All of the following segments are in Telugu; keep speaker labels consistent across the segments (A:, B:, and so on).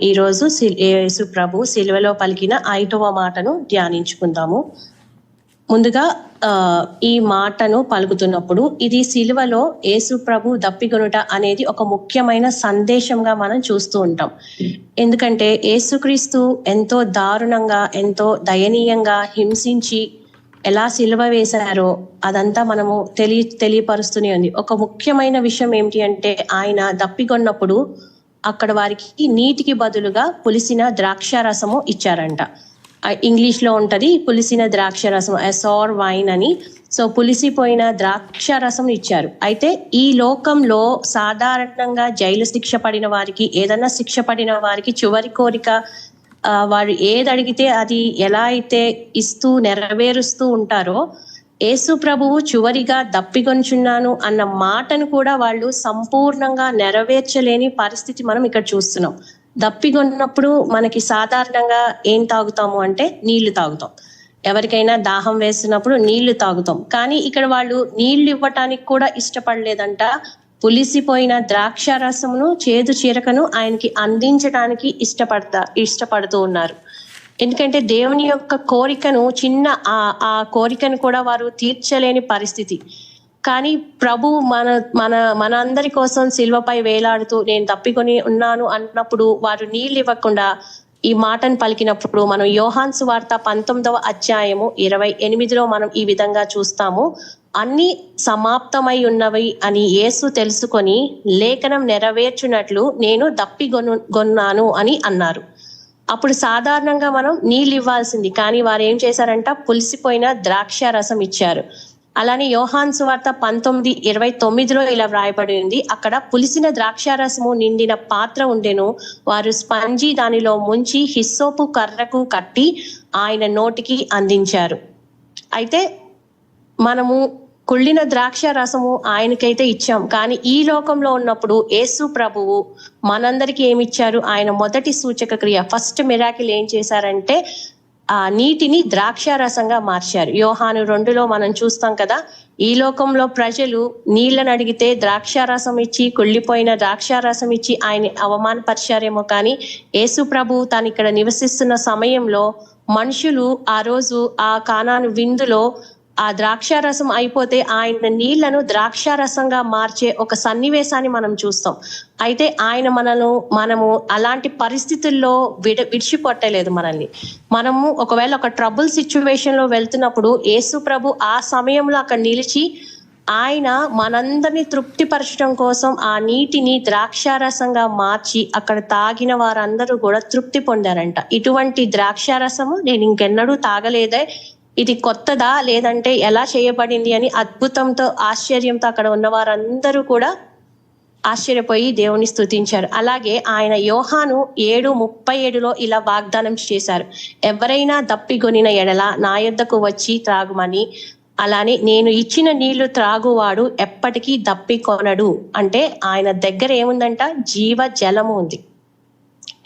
A: ఈరోజు యేసు ప్రభు సిలువలో పలికిన 5వ మాటను ధ్యానించుకుందాము. ముందుగా ఈ మాటను పలుకుతున్నప్పుడు ఇది సిలువలో యేసు ప్రభు దప్పికొనుట అనేది ఒక ముఖ్యమైన సందేశంగా మనం చూస్తూ ఉంటాం. ఎందుకంటే యేసుక్రీస్తు ఎంతో దారుణంగా, ఎంతో దయనీయంగా హింసించి ఎలా సిలువ వేశారో అదంతా మనము తెలియపరుస్తూనే ఉంది. ఒక ముఖ్యమైన విషయం ఏమిటి అంటే, ఆయన దప్పికొన్నప్పుడు అక్కడ వారికి నీటికి బదులుగా పులిసిన ద్రాక్ష రసము ఇచ్చారంట. ఇంగ్లీష్ లో ఉంటది పులిసిన ద్రాక్ష రసం, సార్ వైన్ అని. సో పులిసిపోయిన ద్రాక్ష రసం ఇచ్చారు. అయితే ఈ లోకంలో సాధారణంగా జైలు శిక్ష పడిన వారికి, ఏదైనా శిక్ష పడిన వారికి చివరి కోరిక వారు ఏది అడిగితే అది ఎలా అయితే ఇస్తూ నెరవేరుస్తూ ఉంటారో, యేసు ప్రభువు చివరిగా దప్పికొంచున్నాను అన్న మాటను కూడా వాళ్ళు సంపూర్ణంగా నెరవేర్చలేని పరిస్థితి మనం ఇక్కడ చూస్తున్నాం. దప్పికొన్నప్పుడు మనకి సాధారణంగా ఏం తాగుతాము అంటే నీళ్లు తాగుతాం. ఎవరికైనా దాహం వేస్తున్నప్పుడు నీళ్లు తాగుతాం. కానీ ఇక్కడ వాళ్ళు నీళ్లు ఇవ్వటానికి కూడా ఇష్టపడలేదంట. పులిసిపోయిన ద్రాక్ష రసమును, చేదు చీరకను ఆయనకి అందించడానికి ఇష్టపడుతూ ఉన్నారు. ఎందుకంటే దేవుని యొక్క కోరికను, చిన్న ఆ కోరికను కూడా వారు తీర్చలేని పరిస్థితి. కానీ ప్రభు మన అందరి కోసం సిలువపై వేలాడుతూ నేను తప్పికొని ఉన్నాను అన్నప్పుడు వారు నీళ్ళు ఇవ్వకుండా ఈ మాటను పలికినప్పుడు మనం యోహాను సువార్త 19వ అధ్యాయము 28లో మనం ఈ విధంగా చూస్తాము. అన్ని సమాప్తమై ఉన్నవి అని యేసు తెలుసుకొని లేఖనం నెరవేర్చున్నట్లు నేను దప్పికొన్నాను అని అన్నారు. అప్పుడు సాధారణంగా మనం నీళ్ళు ఇవ్వాల్సింది, కానీ వారు ఏం చేశారంట, పులిసిపోయిన ద్రాక్ష రసం ఇచ్చారు. అలానే యోహాను సువార్త 19:29లో ఇలా వ్రాయబడి ఉంది, అక్కడ పులిసిన ద్రాక్షారసము నిండిన పాత్ర ఉండెను. వారు స్పంజి దానిలో ముంచి హిస్సోపు కర్రకు కట్టి ఆయన నోటికి అందించారు. అయితే మనము కుళ్ళిన ద్రాక్ష రసము ఆయనకైతే ఇచ్చాం, కానీ ఈ లోకంలో ఉన్నప్పుడు యేసు ప్రభువు మనందరికీ ఏమిచ్చారు? ఆయన మొదటి సూచక క్రియ, ఫస్ట్ మిరాకిల్ ఏం చేశారంటే ఆ నీటిని ద్రాక్ష రసంగా మార్చారు. యోహాను 2లో మనం చూస్తాం కదా, ఈ లోకంలో ప్రజలు నీళ్ళని అడిగితే ద్రాక్షారసం ఇచ్చి, కుళ్ళిపోయిన ద్రాక్షారసం ఇచ్చి ఆయన అవమానపరిచారేమో, కానీ యేసు ప్రభు తాను ఇక్కడ నివసిస్తున్న సమయంలో మనుషులు ఆ రోజు ఆ కానాను విందులో ఆ ద్రాక్షారసం అయిపోతే ఆయన నీళ్లను ద్రాక్షారసంగా మార్చే ఒక సన్నివేశాన్ని మనం చూస్తాం. అయితే ఆయన మనము అలాంటి పరిస్థితుల్లో విడిచిపెట్టలేదు మనల్ని. మనము ఒకవేళ ఒక ట్రబుల్ సిచ్యువేషన్ లో వెళ్తున్నప్పుడు యేసు ప్రభు ఆ సమయంలో అక్కడ నిలిచి ఆయన మనందరినీ తృప్తిపరచడం కోసం ఆ నీటిని ద్రాక్షారసంగా మార్చి అక్కడ తాగిన వారందరూ కూడా తృప్తి పొందారంట. ఇటువంటి ద్రాక్షారసము నేను ఇంకెన్నడూ తాగలేదే, ఇది కొత్తదా లేదంటే ఎలా చేయబడింది అని అద్భుతంతో, ఆశ్చర్యంతో అక్కడ ఉన్న వారందరూ కూడా ఆశ్చర్యపోయి దేవుని స్తుతించారు. అలాగే ఆయన యోహాను 7:37లో ఇలా వాగ్దానం చేశారు, ఎవరైనా దప్పిగొనిన ఎడల నా యొద్దకు వచ్చి త్రాగుమని, అలానే నేను ఇచ్చిన నీళ్లు త్రాగువాడు ఎప్పటికీ దప్పికొనడు. అంటే ఆయన దగ్గర ఏముందంట? జీవ జలము ఉంది.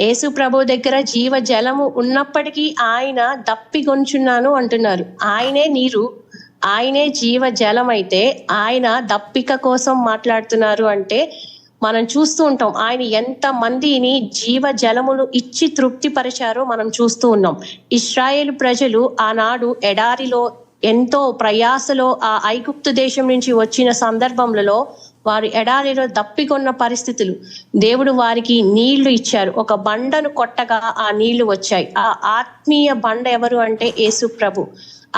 A: యేసు ప్రభు దగ్గర జీవ జలము ఉన్నప్పటికీ ఆయన దప్పిగొంచున్నాను అంటున్నారు. ఆయనే నీరు, ఆయనే జీవ జలం అయితే ఆయన దప్పిక కోసం మాట్లాడుతున్నారు అంటే మనం చూస్తూ ఉంటాం ఆయన ఎంత మందిని జీవ జలమును ఇచ్చి తృప్తిపరిచారో మనం చూస్తూ ఉన్నాం. ఇశ్రాయేలు ప్రజలు ఆనాడు ఎడారిలో ఎంతో ప్రయాసలో ఆ ఐగుప్తు దేశం నుంచి వచ్చిన సందర్భంలో వారు ఎడారిలో దప్పికొన్న పరిస్థితులు, దేవుడు వారికి నీళ్లు ఇచ్చారు. ఒక బండను కొట్టగా ఆ నీళ్లు వచ్చాయి. ఆ ఆత్మీయ బండ ఎవరు అంటే యేసు ప్రభు.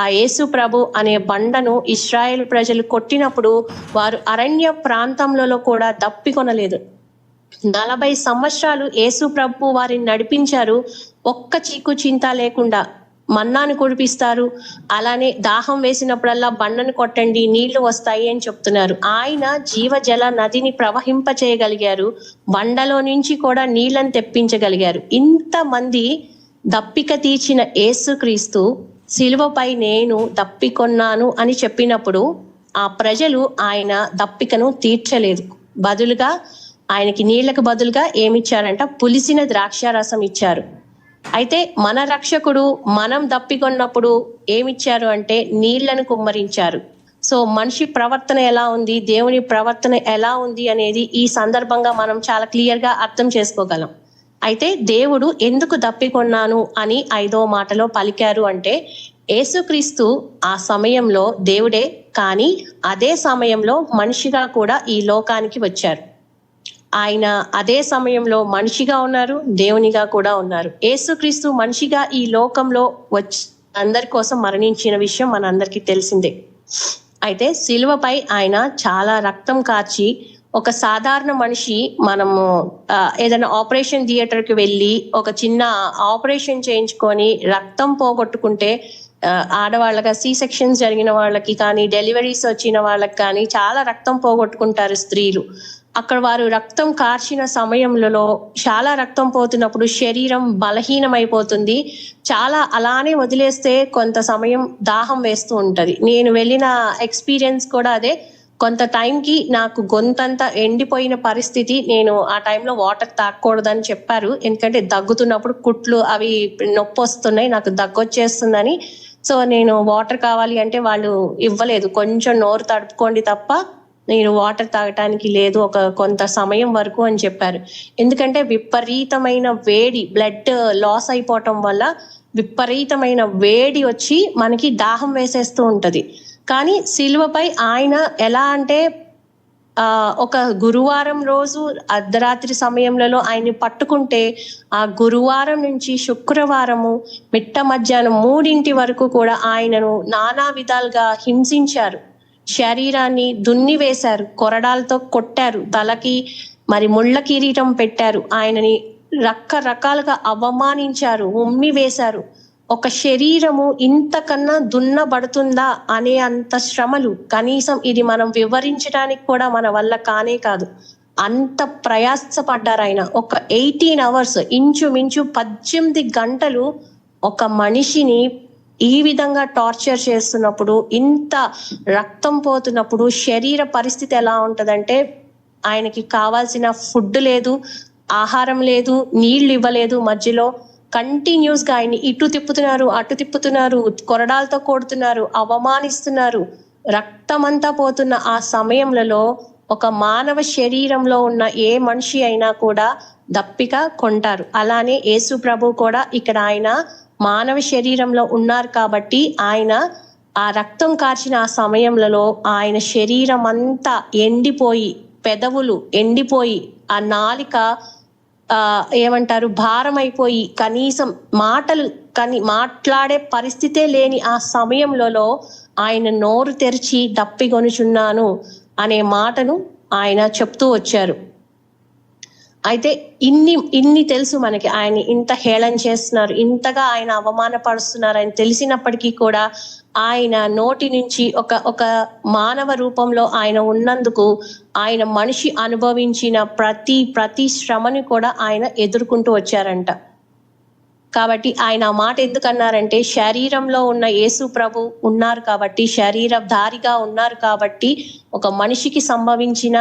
A: ఆ యేసు ప్రభు అనే బండను ఇశ్రాయేల్ ప్రజలు కొట్టినప్పుడు వారు అరణ్య ప్రాంతంలో కూడా దప్పికొనలేదు. 40 సంవత్సరాలు యేసు ప్రభు వారిని నడిపించారు. ఒక్క చీకు చింత లేకుండా మన్నాను కురిపిస్తారు. అలానే దాహం వేసినప్పుడల్లా బండను కొట్టండి నీళ్లు వస్తాయి అని చెప్తున్నారు. ఆయన జీవజల నదిని ప్రవహింప చేయగలిగారు. బండలో నుంచి కూడా నీళ్లను తెప్పించగలిగారు. ఇంతమంది దప్పిక తీర్చిన యేసుక్రీస్తు సిలువపై నేను దప్పికొన్నాను అని చెప్పినప్పుడు ఆ ప్రజలు ఆయన దప్పికను తీర్చలేదు. బదులుగా ఆయనకి నీళ్లకు బదులుగా ఏమిచ్చారంట? పులిసిన ద్రాక్షారసం ఇచ్చారు. అయితే మన రక్షకుడు మనం దప్పికొన్నప్పుడు ఏమిచ్చారు అంటే నీళ్లను కుమ్మరించారు. సో మనిషి ప్రవర్తన ఎలా ఉంది, దేవుని ప్రవర్తన ఎలా ఉంది అనేది ఈ సందర్భంగా మనం చాలా క్లియర్ గా అర్థం చేసుకోగలం. అయితే దేవుడు ఎందుకు దప్పికొన్నాను అని 5వ మాటలో పలికారు అంటే, యేసుక్రీస్తు ఆ సమయంలో దేవుడే, కానీ అదే సమయంలో మనిషిగా కూడా ఈ లోకానికి వచ్చారు. ఆయన అదే సమయంలో మనిషిగా ఉన్నారు, దేవునిగా కూడా ఉన్నారు. యేసుక్రీస్తు మనిషిగా ఈ లోకంలో వచ్చి అందరి కోసం మరణించిన విషయం మనందరికీ తెలిసిందే. అయితే సిలువపై ఆయన చాలా రక్తం కార్చి, ఒక సాధారణ మనిషి మనము ఏదైనా ఆపరేషన్ థియేటర్కి వెళ్ళి ఒక చిన్న ఆపరేషన్ చేయించుకొని రక్తం పోగొట్టుకుంటే, ఆడవాళ్ళగా సి సెక్షన్స్ జరిగిన వాళ్ళకి కానీ, డెలివరీస్ వచ్చిన వాళ్ళకి కానీ చాలా రక్తం పోగొట్టుకుంటారు స్త్రీలు. అక్కడ వారు రక్తం కార్చిన సమయంలో చాలా రక్తం పోతున్నప్పుడు శరీరం బలహీనమైపోతుంది. చాలా అలానే వదిలేస్తే కొంత సమయం దాహం వేస్తూ ఉంటది. నేను వెళ్ళిన ఎక్స్పీరియన్స్ కూడా అదే. కొంత టైంకి నాకు గొంతంతా ఎండిపోయిన పరిస్థితి. నేను ఆ టైంలో వాటర్ తాగకూడదని చెప్పారు, ఎందుకంటే దగ్గుతున్నప్పుడు కుట్లు అవి నొప్పి వస్తున్నాయి, నాకు దగ్గు వచ్చేస్తుందని. సో నేను వాటర్ కావాలి అంటే వాళ్ళు ఇవ్వలేదు. కొంచెం నోరు తడుపుకోండి తప్ప నేను వాటర్ తాగటానికి లేదు ఒక కొంత సమయం వరకు అని చెప్పారు. ఎందుకంటే విపరీతమైన వేడి, బ్లడ్ లాస్ అయిపోవటం వల్ల విపరీతమైన వేడి వచ్చి మనకి దాహం వేసేస్తూ ఉంటది. కానీ సిలువపై ఆయన ఎలా అంటే ఒక గురువారం రోజు అర్ధరాత్రి సమయంలో ఆయన్ని పట్టుకుంటే ఆ గురువారం నుంచి శుక్రవారము మిట్ట మధ్యాహ్నం 3 వరకు కూడా ఆయనను నానా విధాలుగా హింసించారు. శరీరాన్ని దున్ని వేశారు, కొరడాలతో కొట్టారు, తలకి మరి ముళ్ళ కిరీటం పెట్టారు, ఆయనని రకరకాలుగా అవమానించారు, ఉమ్మి వేశారు. ఒక శరీరము ఇంతకన్నా దున్నబడుతుందా అనే అంత శ్రమలు, కనీసం ఇది మనం వివరించడానికి కూడా మన వల్ల కానే కాదు. అంత ప్రయాసపడ్డారు ఆయన. ఒక 18 hours, ఇంచుమించు 18 గంటలు ఒక మనిషిని ఈ విధంగా టార్చర్ చేస్తున్నప్పుడు, ఇంత రక్తం పోతున్నప్పుడు శరీర పరిస్థితి ఎలా ఉంటదంటే, ఆయనకి కావాల్సిన ఫుడ్ లేదు, ఆహారం లేదు, నీళ్లు ఇవ్వలేదు. మధ్యలో కంటిన్యూస్ గా ఆయన్ని ఇటు తిప్పుతున్నారు, అటు తిప్పుతున్నారు, కొరడాలతో కొడుతున్నారు, అవమానిస్తున్నారు. రక్తమంతా పోతున్న ఆ సమయంలో ఒక మానవ శరీరంలో ఉన్న ఏ మనిషి అయినా కూడా దప్పిక కొంటారు. అలానే యేసు ప్రభు కూడా ఇక్కడ ఆయన మానవ శరీరంలో ఉన్నారు కాబట్టి ఆయన ఆ రక్తం కార్చిన ఆ సమయంలో ఆయన శరీరం అంతా ఎండిపోయి, పెదవులు ఎండిపోయి, ఆ నాలిక ఏమంటారు భారం అయిపోయి, కనీసం మాట్లాడే పరిస్థితే లేని ఆ సమయంలో ఆయన నోరు తెరిచి దప్పిగొనుచున్నాను అనే మాటను ఆయన చెప్తూ వచ్చారు. అయితే ఇన్ని తెలుసు మనకి, ఆయన ఇంత హేళన చేస్తున్నారు, ఇంతగా ఆయన అవమానపరుస్తున్నారు అని తెలిసినప్పటికీ కూడా ఆయన నోటి నుంచి ఒక మానవ రూపంలో ఆయన ఉన్నందుకు ఆయన మనిషి అనుభవించిన ప్రతి శ్రమని కూడా ఆయన ఎదుర్కొంటూ వచ్చారంట. కాబట్టి ఆయన ఆ మాట ఎందుకన్నారంటే, శరీరంలో ఉన్న యేసు ప్రభు ఉన్నారు కాబట్టి, శరీరధారిగా ఉన్నారు కాబట్టి ఒక మనిషికి సంభవించిన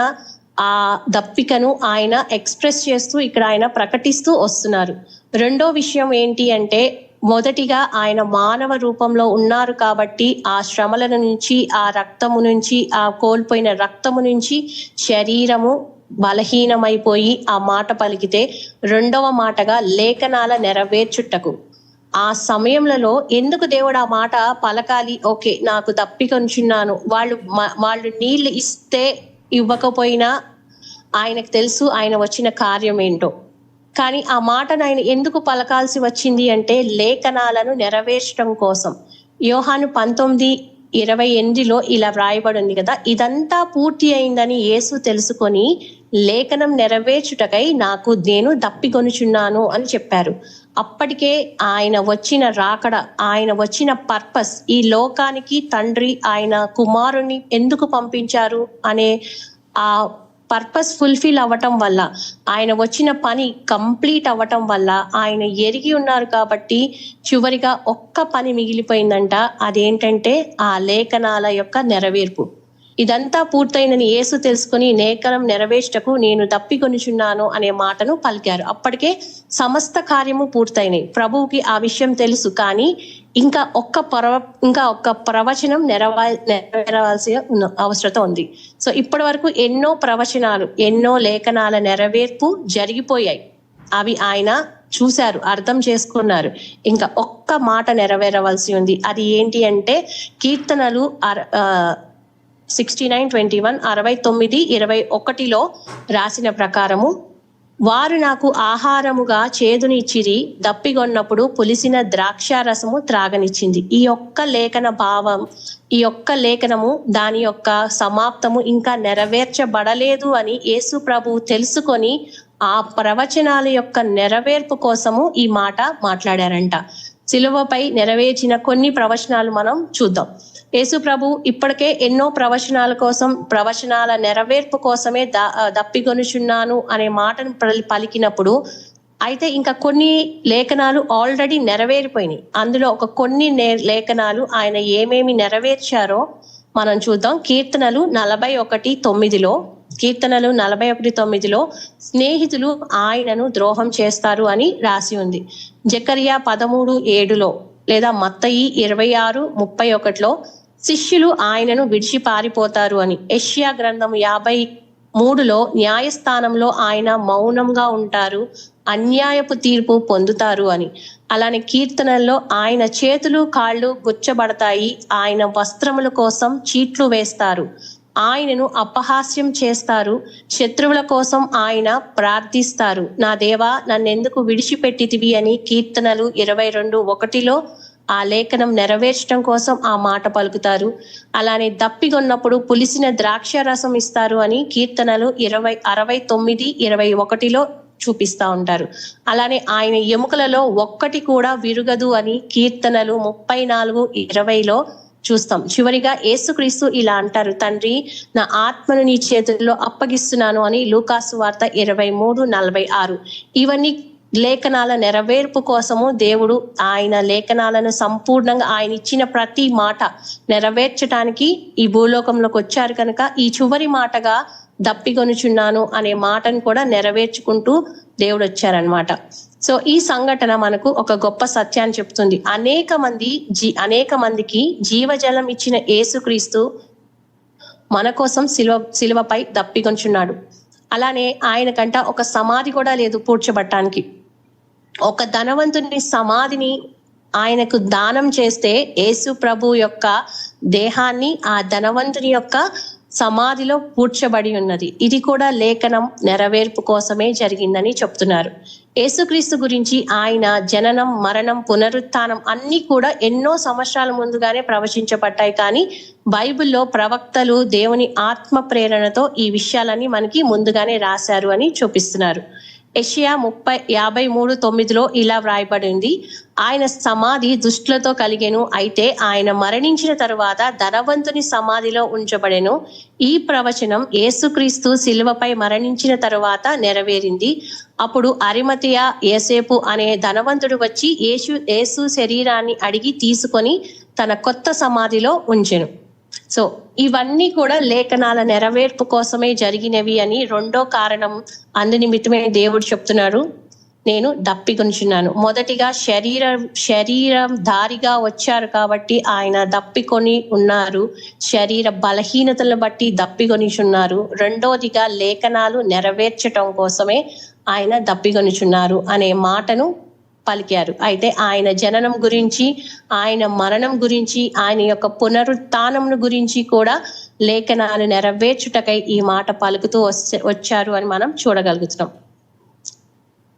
A: ఆ దప్పికను ఆయన ఎక్స్ప్రెస్ చేస్తూ ఇక్కడ ఆయన ప్రకటిస్తూ వస్తున్నారు. రెండో విషయం ఏంటి అంటే, మొదటిగా ఆయన మానవ రూపంలో ఉన్నారు కాబట్టి ఆ శ్రమల నుంచి, ఆ రక్తము నుంచి, ఆ కోల్పోయిన రక్తము నుంచి శరీరము బలహీనమైపోయి ఆ మాట పలికితే, రెండవ మాటగా లేఖనాల నెరవేర్చుటకు. ఆ సమయంలో ఎందుకు దేవుడు ఆ మాట పలకాలి? ఓకే, నాకు దప్పికొంచున్నాను, వాళ్ళు నీళ్లు ఇస్తే ఇవ్వకపోయినా ఆయనకు తెలుసు ఆయన వచ్చిన కార్యం ఏంటో. కానీ ఆ మాటను ఆయన ఎందుకు పలకాల్సి వచ్చింది అంటే, లేఖనాలను నెరవేర్చడం కోసం. యోహాను 19:28 ఇలా వ్రాయబడి ఉంది కదా, ఇదంతా పూర్తి అయిందని యేసు తెలుసుకొని లేఖనం నెరవేర్చుటకై నేను దప్పికొనుచున్నాను అని చెప్పారు. అప్పటికే ఆయన వచ్చిన రాకడ, ఆయన వచ్చిన పర్పస్, ఈ లోకానికి తండ్రి ఆయన కుమారుని ఎందుకు పంపించారు అనే ఆ పర్పస్ ఫుల్ఫిల్ అవ్వటం వల్ల, ఆయన వచ్చిన పని కంప్లీట్ అవ్వటం వల్ల ఆయన ఎరిగి ఉన్నారు కాబట్టి చివరిగా ఒక్క పని మిగిలిపోయిందంట. అదేంటంటే ఆ లేఖనాల యొక్క నెరవేర్పు. ఇదంతా పూర్తయిందని యేసు తెలుసుకుని లేఖనం నెరవేర్చటకు నేను దప్పికొనుచున్నాను అనే మాటను పలికారు. అప్పటికే సమస్త కార్యము పూర్తయినాయి. ప్రభువుకి ఆ విషయం తెలుసు, కానీ ఇంకా ఒక్క ప్రవచనం నెరవేరవలసిన అవసరం ఉంది. సో ఇప్పటి వరకు ఎన్నో ప్రవచనాలు, ఎన్నో లేఖనాల నెరవేర్పు జరిగిపోయాయి. అవి ఆయన చూశారు, అర్థం చేసుకున్నారు. ఇంకా ఒక్క మాట నెరవేరవలసి ఉంది. అది ఏంటి అంటే కీర్తనలు 69:21 69:21 రాసిన ప్రకారము, వారు నాకు ఆహారముగా చేదుని ఇచ్చిరి, దప్పిగొన్నప్పుడు పులిసిన ద్రాక్షారసము త్రాగనిచ్చింది. ఈ ఒక్క లేఖన భావం, ఈ ఒక్క లేఖనము దాని యొక్క సమాప్తము ఇంకా నెరవేర్చబడలేదు అని యేసు ప్రభువు తెలుసుకొని ఆ ప్రవచనాల యొక్క నెరవేర్పు కోసము ఈ మాట మాట్లాడారంట. సిలువపై నెరవేర్చిన కొన్ని ప్రవచనాలు మనం చూద్దాం. యేసు ప్రభు ఇప్పటికే ఎన్నో ప్రవచనాల నెరవేర్పు కోసమే దప్పిగొనుచున్నాను అనే మాటను పలికినప్పుడు, అయితే ఇంకా కొన్ని లేఖనాలు ఆల్రెడీ నెరవేరిపోయినాయి. అందులో కొన్ని లేఖనాలు ఆయన ఏమేమి నెరవేర్చారో మనం చూద్దాం. కీర్తనలు 41:9 స్నేహితులు ఆయనను ద్రోహం చేస్తారు అని రాసి ఉంది. జకర్యా 13:7 లేదా మత్తయి 26:31 శిష్యులు ఆయనను విడిచి పారిపోతారు అని. యెషయా గ్రంథం 53 న్యాయస్థానంలో ఆయన మౌనంగా ఉంటారు, అన్యాయపు తీర్పు పొందుతారు అని. అలానే కీర్తనల్లో ఆయన చేతులు కాళ్ళు గుచ్చబడతాయి, ఆయన వస్త్రముల కోసం చీట్లు వేస్తారు, ఆయనను అపహాస్యం చేస్తారు, శత్రువుల కోసం ఆయన ప్రార్థిస్తారు. నా దేవా, నన్నెందుకు విడిచిపెట్టితివి అని కీర్తనలు 22:1 ఆ లేఖనం నెరవేర్చడం కోసం ఆ మాట పలుకుతారు. అలానే దప్పిగొన్నప్పుడు పులిసిన ద్రాక్ష రసం ఇస్తారు అని కీర్తనలు 69:21 చూపిస్తా ఉంటారు. అలానే ఆయన ఎముకలలో ఒక్కటి కూడా విరుగదు అని కీర్తనలు 34:20 చూస్తాం. చివరిగా యేసుక్రీస్తు ఇలా అంటారు, తండ్రి, నా ఆత్మను నీ చేతుల్లో అప్పగిస్తున్నాను అని లూకాసు వార్త 23:46. ఇవన్నీ లేఖనాల నెరవేర్పు కోసము దేవుడు ఆయన లేఖనాలను సంపూర్ణంగా ఆయన ఇచ్చిన ప్రతి మాట నెరవేర్చడానికి ఈ భూలోకంలోకి వచ్చారు కనుక ఈ చివరి మాటగా దప్పిగొనుచున్నాను అనే మాటను కూడా నెరవేర్చుకుంటూ దేవుడు వచ్చారనమాట. సో ఈ సంఘటన మనకు ఒక గొప్ప సత్యాన్ని చెప్తుంది. అనేక మందికి జీవజలం ఇచ్చిన యేసుక్రీస్తు మన కోసం సిలువపై దప్పిగొంచున్నాడు. అలానే ఆయన కంట ఒక సమాధి కూడా లేదు పూడ్చబట్టానికి. ఒక ధనవంతుని సమాధిని ఆయనకు దానం చేస్తే యేసు ప్రభు యొక్క దేహాన్ని ఆ ధనవంతుని యొక్క సమాధిలో పూడ్చబడి ఉన్నది. ఇది కూడా లేఖనం నెరవేర్పు కోసమే జరిగిందని చెప్తున్నారు. యేసుక్రీస్తు గురించి ఆయన జననం, మరణం, పునరుత్థానం అన్ని కూడా ఎన్నో సంవత్సరాల ముందుగానే ప్రవచించబడ్డాయి. కానీ బైబిల్లో ప్రవక్తలు దేవుని ఆత్మ ప్రేరణతో ఈ విషయాలన్నీ మనకి ముందుగానే రాశారు అని చూపిస్తున్నారు. యెషయా 53:9 ఇలా వ్రాయబడి ఉంది, ఆయన సమాధి దుష్టులతో కలిగెను, అయితే ఆయన మరణించిన తరువాత ధనవంతుని సమాధిలో ఉంచబడెను. ఈ ప్రవచనం యేసుక్రీస్తు సిలువపై మరణించిన తరువాత నెరవేరింది. అప్పుడు అరిమతయ యోసేపు అనే ధనవంతుడు వచ్చి యేసు శరీరాన్ని అడిగి తీసుకొని తన కొత్త సమాధిలో ఉంచెను. సో ఇవన్నీ కూడా లేఖనాల నెరవేర్పు కోసమే జరిగినవి అని రెండో కారణం అందునిమిత్తమే దేవుడు చెప్తున్నాడు, నేను దప్పికొనిచున్నాను. మొదటిగా శరీరం దారిగా వచ్చారు కాబట్టి ఆయన దప్పికొని ఉన్నారు, శరీర బలహీనతలను బట్టి దప్పికొనిచున్నారు. రెండోదిగా లేఖనాలు నెరవేర్చటం కోసమే ఆయన దప్పికొనిచున్నారు అనే మాటను పలికారు. అయితే ఆయన జననం గురించి, ఆయన మరణం గురించి, ఆయన యొక్క పునరుత్థానం గురించి కూడా లేఖనాలు నెరవేర్చుటకై ఈ మాట పలుకుతూ వచ్చారు అని మనం చూడగలుగుతున్నాం.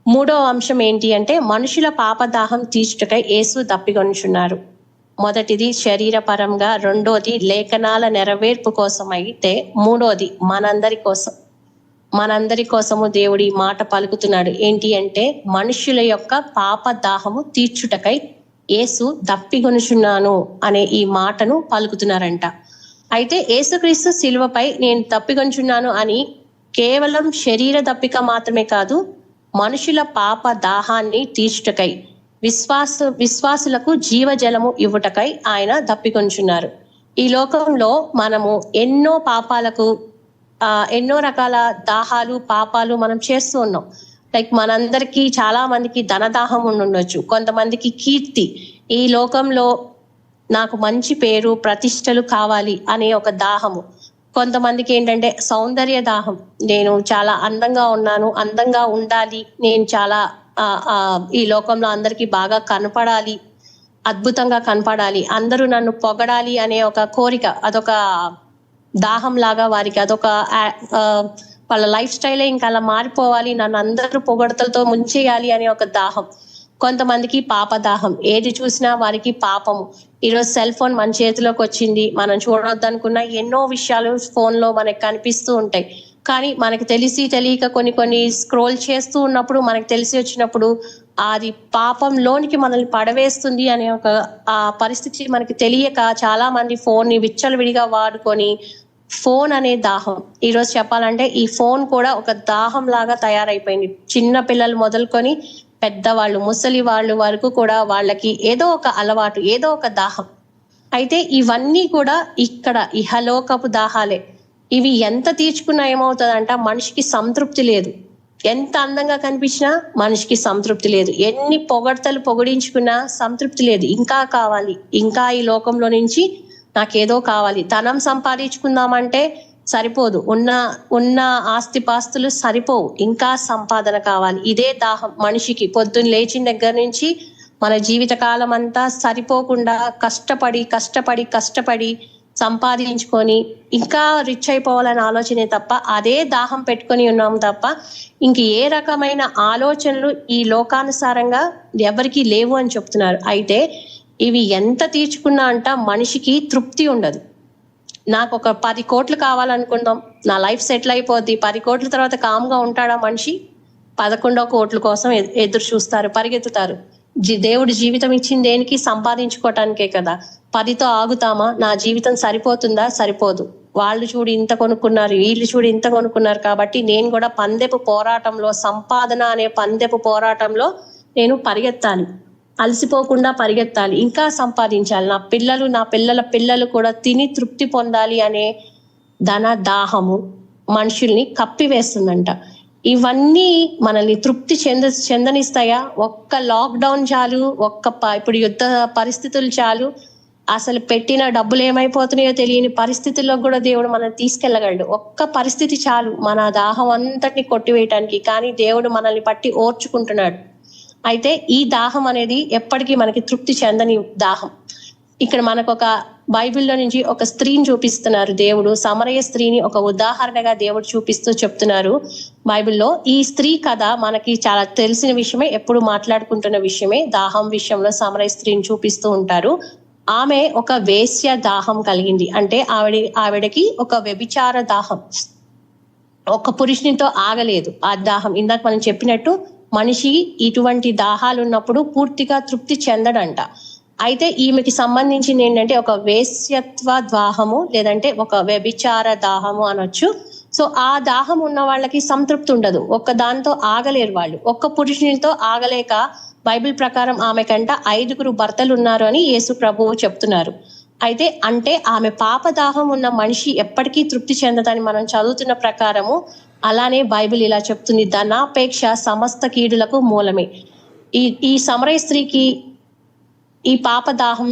A: మూడో అంశం ఏంటి అంటే మనుషుల పాపదాహం తీర్చుటకై యేసు దప్పికొనుచున్నారు. మొదటిది శరీరపరంగా, రెండోది లేఖనాల నెరవేర్పు కోసం, అయితే మూడోది మనందరి కోసము దేవుడు ఈ మాట పలుకుతున్నాడు. ఏంటి అంటే మనుషుల యొక్క పాప దాహము తీర్చుటకై యేసు దప్పిగొనుచున్నాను అనే ఈ మాటను పలుకుతున్నారంట. అయితే యేసుక్రీస్తు సిలువపై నేను దప్పిగొనుచున్నాను అని కేవలం శరీర దప్పిక మాత్రమే కాదు, మనుషుల పాప దాహాన్ని తీర్చుటకై విశ్వాసులకు జీవజలము ఇవ్వుటకై ఆయన దప్పికొంచున్నారు. ఈ లోకంలో మనము ఎన్నో రకాల దాహాలు, పాపాలు మనం చేస్తూ ఉన్నాం. లైక్ మనందరికీ చాలా మందికి ధనదాహం ఉండొచ్చు, కొంతమందికి కీర్తి, ఈ లోకంలో నాకు మంచి పేరు ప్రతిష్టలు కావాలి అనే ఒక దాహము, కొంతమందికి ఏంటంటే సౌందర్య దాహం. నేను చాలా అందంగా ఉన్నాను, అందంగా ఉండాలి, నేను చాలా ఈ లోకంలో అందరికీ బాగా కనపడాలి, అద్భుతంగా కనపడాలి, అందరూ నన్ను పొగడాలి అనే ఒక కోరిక, అదొక దాహం లాగా వారికి, అదొక వాళ్ళ లైఫ్ స్టైలే ఇంకా అలా మారిపోవాలి, నన్ను అందరూ పొగడతలతో ముంచేయాలి అనే ఒక దాహం. కొంతమందికి పాప దాహం, ఏది చూసినా వారికి పాపము. ఈరోజు సెల్ ఫోన్ మన చేతిలోకి వచ్చింది, మనం చూడొద్దనుకున్న ఎన్నో విషయాలు ఫోన్ లో మనకి కనిపిస్తూ ఉంటాయి. కానీ మనకి తెలిసి తెలియక కొన్ని స్క్రోల్ చేస్తూ ఉన్నప్పుడు మనకి తెలిసి వచ్చినప్పుడు అది పాపంలోనికి మనల్ని పడవేస్తుంది అనే ఒక ఆ పరిస్థితి మనకి తెలియక చాలా మంది ఫోన్ ని విచ్చలవిడిగా వాడుకొని, ఫోన్ అనే దాహం, ఈరోజు చెప్పాలంటే ఈ ఫోన్ కూడా ఒక దాహం లాగా తయారైపోయింది. చిన్న పిల్లలు మొదలుకొని పెద్దవాళ్ళు, ముసలి వాళ్ళు వరకు కూడా వాళ్ళకి ఏదో ఒక అలవాటు, ఏదో ఒక దాహం. అయితే ఇవన్నీ కూడా ఇక్కడ ఇహలోకపు దాహాలే. ఇవి ఎంత తీర్చుకున్నా ఏమవుతుందంట, మనిషికి సంతృప్తి లేదు. ఎంత అందంగా కనిపించినా మనిషికి సంతృప్తి లేదు. ఎన్ని పొగడ్తలు పొగిడించుకున్నా సంతృప్తి లేదు. ఇంకా కావాలి, ఇంకా ఈ లోకంలో నుంచి నాకేదో కావాలి. ధనం సంపాదించుకుందామంటే సరిపోదు, ఉన్న ఆస్తిపాస్తులు సరిపోవు, ఇంకా సంపాదన కావాలి. ఇదే దాహం మనిషికి. పొద్దున్న లేచిన దగ్గర నుంచి మన జీవిత కాలం అంతా సరిపోకుండా కష్టపడి సంపాదించుకొని ఇంకా రిచ్ అయిపోవాలని ఆలోచనే తప్ప, అదే దాహం పెట్టుకొని ఉన్నాము తప్ప ఇంక ఏ రకమైన ఆలోచనలు ఈ లోకానుసారంగా ఎవరికి లేవు అని చెప్తున్నారు. అయితే ఇవి ఎంత తీర్చుకున్నా అంట మనిషికి తృప్తి ఉండదు. నాకు ఒక 10 కోట్లు కావాలనుకుందాం, నా లైఫ్ సెటిల్ అయిపోద్ది, 10 కోట్ల తర్వాత కామ్గా ఉంటాడా మనిషి? 11 కోట్ల కోసం ఎదురు చూస్తారు, పరిగెత్తుతారు. దేవుడు జీవితం ఇచ్చింది దేనికి? సంపాదించుకోవటానికే కదా. 10తో ఆగుతామా? నా జీవితం సరిపోతుందా? సరిపోదు. వాళ్ళు చూడు ఇంత కొనుక్కున్నారు, వీళ్ళు చూడు ఇంత కొనుక్కున్నారు, కాబట్టి నేను కూడా పందెపు పోరాటంలో, సంపాదన అనే పందెపు పోరాటంలో నేను పరిగెత్తాలి, అలసిపోకుండా పరిగెత్తాలి, ఇంకా సంపాదించాలి, నా పిల్లల పిల్లలు కూడా తిని తృప్తి పొందాలి అనే ధన దాహము మనుషుల్ని కప్పివేస్తుందంట. ఇవన్నీ మనల్ని తృప్తి చెందనిస్తాయా? ఒక్క లాక్డౌన్ చాలు, ఇప్పుడు యుద్ధ పరిస్థితులు చాలు, అసలు పెట్టిన డబ్బులు ఏమైపోతున్నాయో తెలియని పరిస్థితుల్లో కూడా దేవుడు మనల్ని తీసుకెళ్ళగలడు. ఒక్క పరిస్థితి చాలు మన దాహం అంతటిని కొట్టివేయటానికి. కానీ దేవుడు మనల్ని పట్టి ఓర్చుకుంటున్నాడు. అయితే ఈ దాహం అనేది ఎప్పటికీ మనకి తృప్తి చెందని దాహం. ఇక్కడ మనకు ఒక బైబిల్లో నుంచి ఒక స్త్రీని చూపిస్తున్నారు దేవుడు. సమరయ స్త్రీని ఒక ఉదాహరణగా దేవుడు చూపిస్తూ చెప్తున్నారు బైబిల్లో. ఈ స్త్రీ కథ మనకి చాలా తెలిసిన విషయమే, ఎప్పుడు మాట్లాడుకుంటున్న విషయమే. దాహం విషయంలో సమరయ స్త్రీని చూపిస్తూ ఉంటారు. ఆమె ఒక వేశ్య దాహం కలిగింది. అంటే ఆవిడకి ఒక వ్యభిచార దాహం, ఒక పురుషునితో ఆగలేదు ఆ దాహం. ఇందాక మనం చెప్పినట్టు మనిషి ఇటువంటి దాహాలు ఉన్నప్పుడు పూర్తిగా తృప్తి చెందడంట. అయితే ఈమెకి సంబంధించింది ఏంటంటే ఒక వేశ్యత్వ దాహము, లేదంటే ఒక వ్యభిచార దాహము అనొచ్చు. సో ఆ దాహం ఉన్న వాళ్ళకి సంతృప్తి ఉండదు, ఒక్క దాంతో ఆగలేరు వాళ్ళు. ఒక్క పురుషునితో ఆగలేక బైబిల్ ప్రకారం ఆమెకంట 5 భర్తలు ఉన్నారు అని యేసు ప్రభువు చెప్తున్నారు. అయితే అంటే ఆమె పాపదాహం ఉన్న మనిషి ఎప్పటికీ తృప్తి చెందదని మనం చదువుతున్న ప్రకారము. అలానే బైబిల్ ఇలా చెప్తుంది, ధనాపేక్ష సమస్త కీడులకు మూలమే. ఈ సమరయ స్త్రీకి ఈ పాపదాహం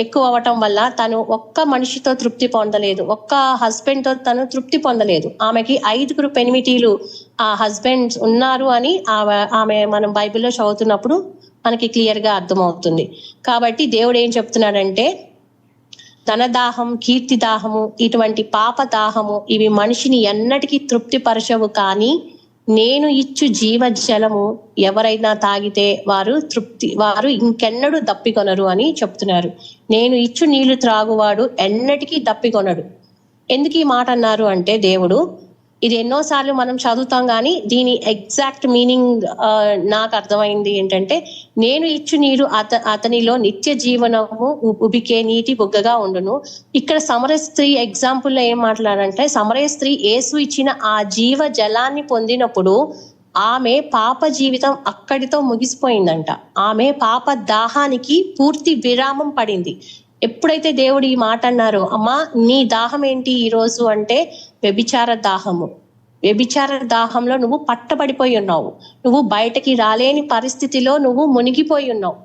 A: ఎక్కువ అవటం వల్ల తను ఒక్క మనిషితో తృప్తి పొందలేదు, ఒక్క హస్బెండ్ తో తను తృప్తి పొందలేదు. ఆమెకి 5 పెనిమిటీలు ఆ హస్బెండ్స్ ఉన్నారు అని ఆమె మనం బైబిల్లో చదువుతున్నప్పుడు మనకి క్లియర్ గా అర్థమవుతుంది. కాబట్టి దేవుడు ఏం చెప్తున్నాడంటే, ధనదాహం, కీర్తి దాహము, ఇటువంటి పాప దాహము ఇవి మనిషిని ఎన్నటికీ తృప్తి పరచవు. కానీ నేను ఇచ్చు జీవజలము ఎవరైనా తాగితే వారు ఇంకెన్నడూ దప్పికొనరు అని చెప్తున్నారు. నేను ఇచ్చు నీళ్లు త్రాగువాడు ఎన్నటికీ దప్పికొనడు. ఎందుకు ఈ మాట అన్నారు అంటే, దేవుడు ఇది ఎన్నోసార్లు మనం చదువుతాం, కానీ దీని ఎగ్జాక్ట్ మీనింగ్ నాకు అర్థమైంది ఏంటంటే, నేను ఇచ్చు నీరు అతనిలో నిత్య జీవనము ఉబికే నీటి బుగ్గగా ఉండును. ఇక్కడ సమరయ స్త్రీ ఎగ్జాంపుల్లో ఏం మాట్లాడారంటే, సమరయ స్త్రీ యేసు ఇచ్చిన ఆ జీవ జలాన్ని పొందినప్పుడు ఆమె పాప జీవితం అక్కడితో ముగిసిపోయిందంట. ఆమె పాప దాహానికి పూర్తి విరామం పడింది. ఎప్పుడైతే దేవుడు ఈ మాట అన్నారో, అమ్మా నీ దాహం ఏంటి ఈ రోజు అంటే వ్యభిచార దాహము. వ్యభిచార దాహంలో నువ్వు పట్టబడిపోయి ఉన్నావు, నువ్వు బయటకి రాలేని పరిస్థితిలో నువ్వు మునిగిపోయి ఉన్నావు.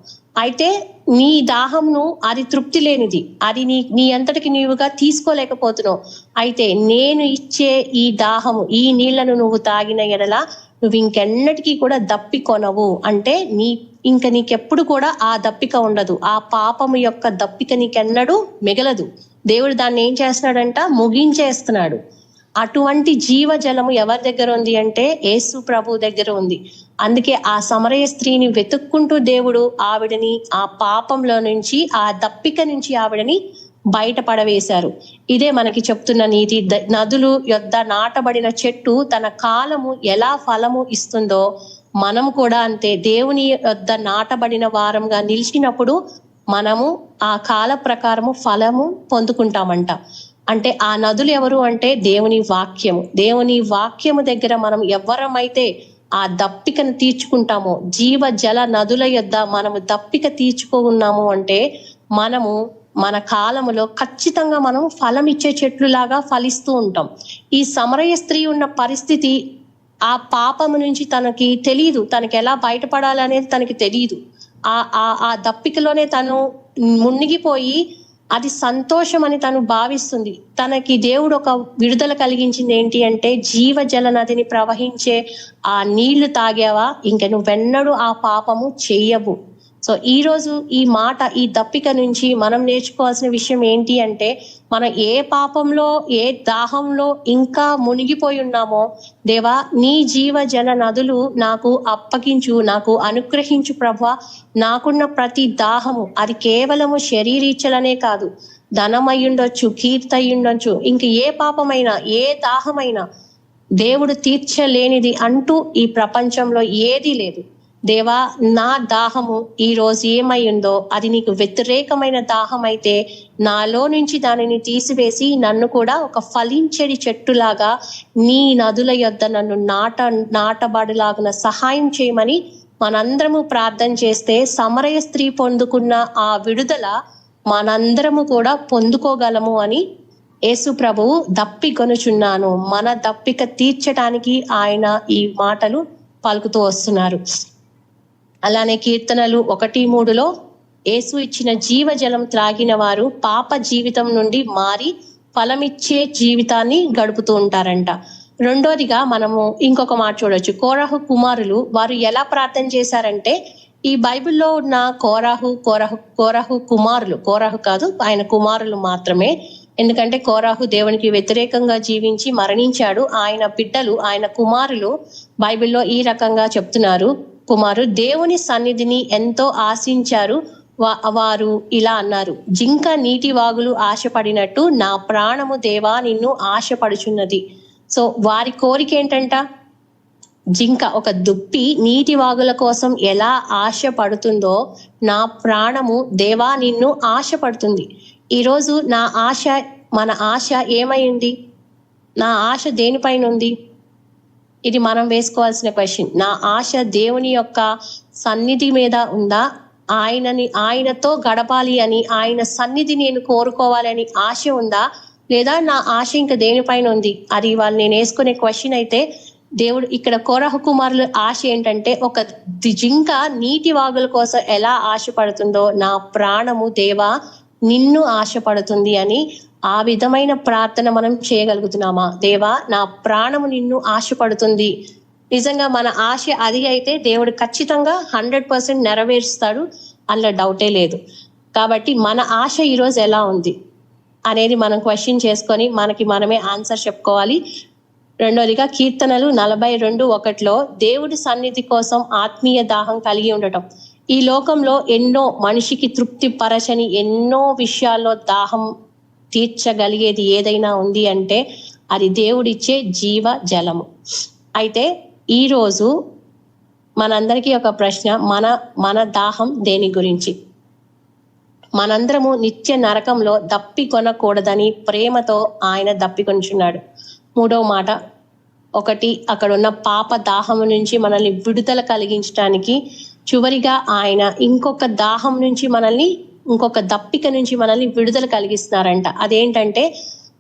A: అయితే నీ దాహంను అది తృప్తి లేనిది, అది నీ అంతటికి నీవుగా తీసుకోలేకపోతున్నావు. అయితే నేను ఇచ్చే ఈ దాహము, ఈ నీళ్లను నువ్వు తాగిన ఎడల నువ్వు ఇంకెన్నటికీ కూడా దప్పికొనవు. అంటే నీకెప్పుడు కూడా ఆ దప్పిక ఉండదు, ఆ పాపము యొక్క దప్పిక నీకెన్నడూ మిగలదు. దేవుడు దాన్ని ఏం చేస్తున్నాడంట, ముగించేస్తున్నాడు. అటువంటి జీవజలము ఎవరి దగ్గర ఉంది అంటే యేసు ప్రభు దగ్గర ఉంది. అందుకే ఆ సమరయ స్త్రీని వెతుక్కుంటూ దేవుడు ఆవిడని ఆ పాపంలో నుంచి, ఆ దప్పిక నుంచి ఆవిడని బయటపడవేశారు. ఇదే మనకి చెప్తున్న నీతి. నదులు యొద్ద నాటబడిన చెట్టు తన కాలము ఎలా ఫలము ఇస్తుందో మనం కూడా అంతే. దేవుని యొద్ద నాటబడిన వారంగా నిలిచినప్పుడు మనము ఆ కాల ప్రకారము ఫలము పొందుకుంటామంట. అంటే ఆ నదులు ఎవరు అంటే దేవుని వాక్యము. దేవుని వాక్యము దగ్గర మనం ఎవరమైతే ఆ దప్పికను తీర్చుకుంటామో, జీవ జల నదుల యొద్ద మనము దప్పిక తీర్చుకున్నాము అంటే మనము మన కాలములో ఖచ్చితంగా మనం ఫలం ఇచ్చే చెట్లులాగా ఫలిస్తూ ఉంటాం. ఈ సమరయ స్త్రీ ఉన్న పరిస్థితి, ఆ పాపము నుంచి తనకి తెలియదు, తనకి ఎలా బయటపడాలనేది తనకి తెలియదు. ఆ దప్పికలోనే తను మునిగిపోయి అది సంతోషం అని తను భావిస్తుంది. తనకి దేవుడు ఒక విడుదల కలిగించింది ఏంటి అంటే, జీవజల నదిని ప్రవహించే ఆ నీళ్లు తాగావా ఇంక నువ్వెన్నడూ ఆ పాపము చెయ్యవు. సో ఈ రోజు ఈ మాట, ఈ దప్పిక నుంచి మనం నేర్చుకోవాల్సిన విషయం ఏంటి అంటే, మనం ఏ పాపంలో, ఏ దాహంలో ఇంకా మునిగిపోయి ఉన్నామో, దేవా నీ జీవజల నదులు నాకు అప్పగించు, నాకు అనుగ్రహించు ప్రభువా. నాకున్న ప్రతి దాహము అది కేవలము శరీరీచ్చలనే కాదు, ధనమయ్యుండొచ్చు, కీర్తయ్యుండొచ్చు, ఇంక ఏ పాపమైనా, ఏ దాహమైనా దేవుడు తీర్చలేనిది అంటూ ఈ ప్రపంచంలో ఏదీ లేదు. దేవా నా దాహము ఈ రోజు ఏమై ఉందో అది నీకు వ్యతిరేకమైన దాహం అయితే నాలో నుంచి దానిని తీసివేసి నన్ను కూడా ఒక ఫలించడి చెట్టులాగా నీ నదుల యొద్ద నన్ను నాటబడిలాగున సహాయం చేయమని మనందరము ప్రార్థన చేస్తే సమరయ స్త్రీ పొందుకున్న ఆ విడుదల మనందరము కూడా పొందుకోగలము అని యేసు ప్రభువు దప్పికొనుచున్నాను, మన దప్పిక తీర్చడానికి ఆయన ఈ మాటలు పలుకుతూ వస్తున్నారు. అలానే కీర్తనలు 1:3 యేసు ఇచ్చిన జీవజలం త్రాగిన వారు పాప జీవితం నుండి మారి ఫలమిచ్చే జీవితాన్ని గడుపుతూ ఉంటారంట. రెండోదిగా మనము ఇంకొక మాట చూడొచ్చు. కోరహు కుమారులు వారు ఎలా ప్రార్థన చేశారంటే, ఈ బైబిల్లో ఉన్న కోరహు కుమారులు, కోరహు కాదు ఆయన కుమారులు మాత్రమే. ఎందుకంటే కోరహు దేవునికి వ్యతిరేకంగా జీవించి మరణించాడు. ఆయన బిడ్డలు, ఆయన కుమారులు బైబిల్లో ఈ రకంగా చెప్తున్నారు. దేవుని సన్నిధిని ఎంతో ఆశించారు. వారు ఇలా అన్నారు, జింక నీటి వాగులు ఆశపడినట్టు నా ప్రాణము దేవా నిన్ను ఆశపడుచున్నది. సో వారి కోరిక ఏంటంట, జింక, ఒక దుప్పి నీటి వాగుల కోసం ఎలా ఆశపడుతుందో నా ప్రాణము దేవా నిన్ను ఆశపడుతుంది. ఈరోజు నా ఆశ, మన ఆశ ఏమైంది? నా ఆశ దేనిపైన ఉంది? ఇది మనం వేసుకోవాల్సిన క్వశ్చన్. నా ఆశ దేవుని యొక్క సన్నిధి మీద ఉందా? ఆయనతో గడపాలి అని, ఆయన సన్నిధి నేను కోరుకోవాలని ఆశ ఉందా? లేదా నా ఆశ ఇంకా దేనిపైన ఉంది? అది వాళ్ళు నేను వేసుకునే క్వశ్చన్ అయితే, దేవుడు ఇక్కడ కోరహు కుమారుల ఆశ ఏంటంటే, ఒక జింక నీటి వాగుల కోసం ఎలా ఆశపడుతుందో నా ప్రాణము దేవా నిన్ను ఆశపడుతుంది అని ఆ విధమైన ప్రార్థన మనం చేయగలుగుతున్నామా? దేవా నా ప్రాణము నిన్ను ఆశపడుతుంది. నిజంగా మన ఆశ అది అయితే దేవుడు ఖచ్చితంగా 100% నెరవేరుస్తాడు, అందులో డౌటే లేదు. కాబట్టి మన ఆశ ఈరోజు ఎలా ఉంది అనేది మనం క్వశ్చన్ చేసుకొని మనకి మనమే ఆన్సర్ చెప్పుకోవాలి. రెండోదిగా కీర్తనలు 42:1 దేవుడి సన్నిధి కోసం ఆత్మీయ దాహం కలిగి ఉండటం. ఈ లోకంలో ఎన్నో మనిషికి తృప్తి పరచని ఎన్నో విషయాల్లో దాహం తీర్చగలిగేది ఏదైనా ఉంది అంటే అది దేవుడిచ్చే జీవ జలము. అయితే ఈరోజు మనందరికీ ఒక ప్రశ్న, మన దాహం దేని గురించి? మనందరము నిత్య నరకంలో దప్పికొనకూడదని ప్రేమతో ఆయన దప్పికొంచున్నాడు. మూడవ మాట, ఒకటి అక్కడ ఉన్న పాప దాహము నుంచి మనల్ని విడుదల కలిగించడానికి, చివరిగా ఆయన ఇంకొక దాహం నుంచి మనల్ని, ఇంకొక దప్పిక నుంచి మనల్ని విడుదల కలిగిస్తున్నారంట. అదేంటంటే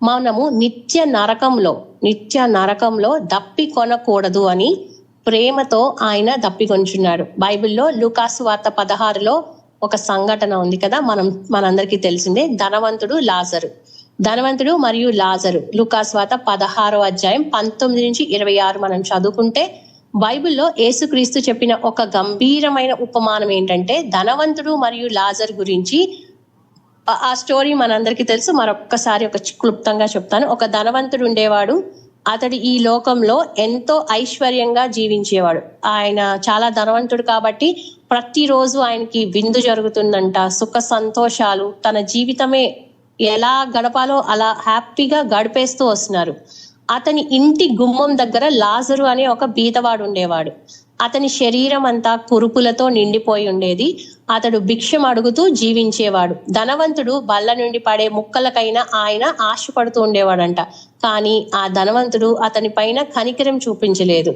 A: మనము నిత్య నరకంలో దప్పి కొనకూడదు అని ప్రేమతో ఆయన దప్పికొంచున్నాడు. బైబిల్లో లూకాసు వార్త 16 ఒక సంఘటన ఉంది కదా, మనందరికీ తెలిసిందే, ధనవంతుడు మరియు లాజరు. లూకాసు వార్త 16వ అధ్యాయం 19 నుంచి 26 మనం చదువుకుంటే బైబిల్లో యేసుక్రీస్తు చెప్పిన ఒక గంభీరమైన ఉపమానం ఏంటంటే ధనవంతుడు మరియు లాజర్ గురించి. ఆ స్టోరీ మనందరికీ తెలుసు, మరొక్కసారి క్లుప్తంగా చెప్తాను. ఒక ధనవంతుడు ఉండేవాడు. అతడు ఈ లోకంలో ఎంతో ఐశ్వర్యంగా జీవించేవాడు. ఆయన చాలా ధనవంతుడు కాబట్టి ప్రతిరోజు ఆయనకి విందు జరుగుతుందంట, సుఖ సంతోషాలు, తన జీవితమే ఎలా గడపాలో అలా హ్యాపీగా గడిపేస్తూ వస్తున్నారు. అతని ఇంటి గుమ్మం దగ్గర లాజరు అనే ఒక బీదవాడు ఉండేవాడు. అతని శరీరం అంతా కురుపులతో నిండిపోయి ఉండేది. అతడు భిక్షం అడుగుతూ జీవించేవాడు. ధనవంతుడు బల్ల నుండి పడే ముక్కలకైనా ఆయన ఆశపడుతూ ఉండేవాడంట. కానీ ఆ ధనవంతుడు అతని పైన కనికరం చూపించలేదు.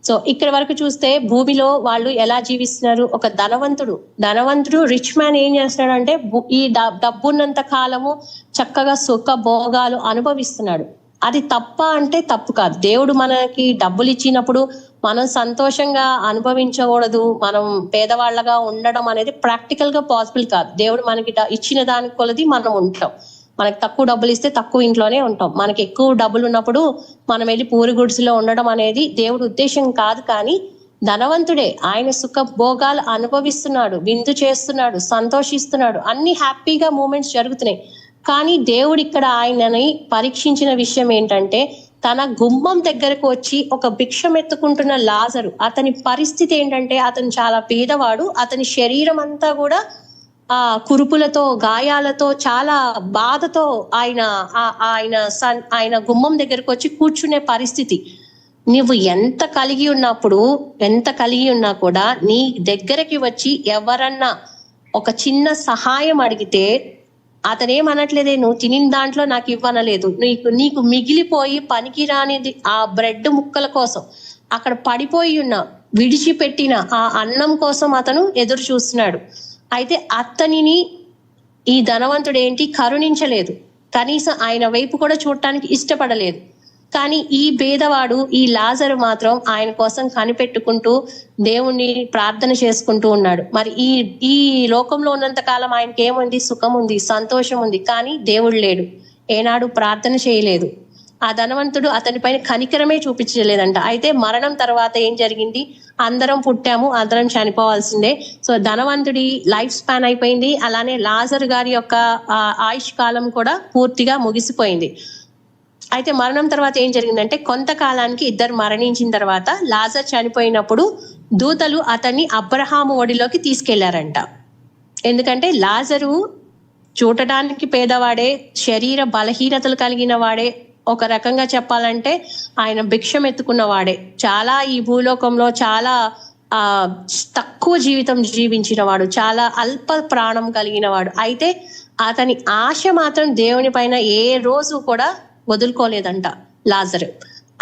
A: సో ఇక్కడ వరకు చూస్తే భూమిలో వాళ్ళు ఎలా జీవిస్తున్నారు? ఒక ధనవంతుడు రిచ్ మ్యాన్ ఏం చేస్తున్నాడు అంటే ఈ డబ్బున్నంత కాలము చక్కగా సుఖ భోగాలు అనుభవిస్తున్నాడు. అది తప్ప అంటే తప్పు కాదు. దేవుడు మనకి డబ్బులు ఇచ్చినప్పుడు మనం సంతోషంగా అనుభవించకూడదు, మనం పేదవాళ్ళగా ఉండడం అనేది ప్రాక్టికల్ గా పాసిబుల్ కాదు. దేవుడు మనకి ఇచ్చిన దానికి కొలది మనం ఉంటాం. మనకి తక్కువ డబ్బులు ఇస్తే తక్కువ ఇంట్లోనే ఉంటాం. మనకి ఎక్కువ డబ్బులు ఉన్నప్పుడు మనం వెళ్ళి పూరి గుడిసెలో ఉండడం అనేది దేవుడి ఉద్దేశం కాదు. కానీ ధనవంతుడే, ఆయన సుఖ భోగాలు అనుభవిస్తున్నాడు, విందు చేస్తున్నాడు, సంతోషిస్తున్నాడు, అన్ని హ్యాపీగా మూమెంట్స్ జరుగుతున్నాయి. కానీ దేవుడు ఇక్కడ ఆయనని పరీక్షించిన విషయం ఏంటంటే తన గుమ్మం దగ్గరకు వచ్చి ఒక భిక్షం ఎత్తుకుంటున్న లాజరు, అతని పరిస్థితి ఏంటంటే అతను చాలా పేదవాడు. అతని శరీరం అంతా కూడా కురుపులతో, గాయాలతో, చాలా బాధతో ఆయన గుమ్మం దగ్గరకు వచ్చి కూర్చునే పరిస్థితి. నువ్వు ఎంత కలిగి ఉన్నా కూడా నీ దగ్గరికి వచ్చి ఎవరన్నా ఒక చిన్న సహాయం అడిగితే అతనేమనట్లేదే, నువ్వు తినిన దాంట్లో నాకు ఇవ్వనలేదు, నీకు మిగిలిపోయి పనికిరానిది ఆ బ్రెడ్ ముక్కల కోసం అక్కడ పడిపోయి ఉన్న విడిచిపెట్టిన ఆ అన్నం కోసం అతను ఎదురు చూస్తున్నాడు. అయితే అతనిని ఈ ధనవంతుడు ఏంటి కరుణించలేదు, కనీసం ఆయన వైపు కూడా చూడటానికి ఇష్టపడలేదు. కానీ ఈ పేదవాడు, ఈ లాజరు మాత్రం ఆయన కోసం కనిపెట్టుకుంటూ దేవుణ్ణి ప్రార్థన చేసుకుంటూ ఉన్నాడు. మరి ఈ లోకంలో ఉన్నంత కాలం ఆయనకి ఏముంది? సుఖం ఉంది, సంతోషం ఉంది. కానీ దేవుడు లేడు, ఏనాడు ప్రార్థన చేయలేదు. ఆ ధనవంతుడు అతని పైన కనికరమే చూపించలేదంట. అయితే మరణం తర్వాత ఏం జరిగింది? అందరం పుట్టాము, అందరం చనిపోవాల్సిందే. సో ధనవంతుడి లైఫ్ స్పాన్ అయిపోయింది. అలానే లాజర్ గారి యొక్క ఆయుష్ కాలం కూడా పూర్తిగా ముగిసిపోయింది. అయితే మరణం తర్వాత ఏం జరిగిందంటే కొంతకాలానికి ఇద్దరు మరణించిన తర్వాత లాజర్ చనిపోయినప్పుడు దూతలు అతన్ని అబ్రహాము ఒడిలోకి తీసుకెళ్లారంట. ఎందుకంటే లాజరు చూడటానికి పేదవాడే, శరీర బలహీనతలు కలిగిన వాడే, ఒక రకంగా చెప్పాలంటే ఆయన భిక్షం ఎత్తుకున్న వాడే, చాలా ఈ భూలోకంలో చాలా తక్కువ జీవితం జీవించిన వాడు, చాలా అల్ప ప్రాణం కలిగిన వాడు. అయితే అతని ఆశ మాత్రం దేవుని పైన ఏ రోజు కూడా వదులుకోలేదంట లాజరు.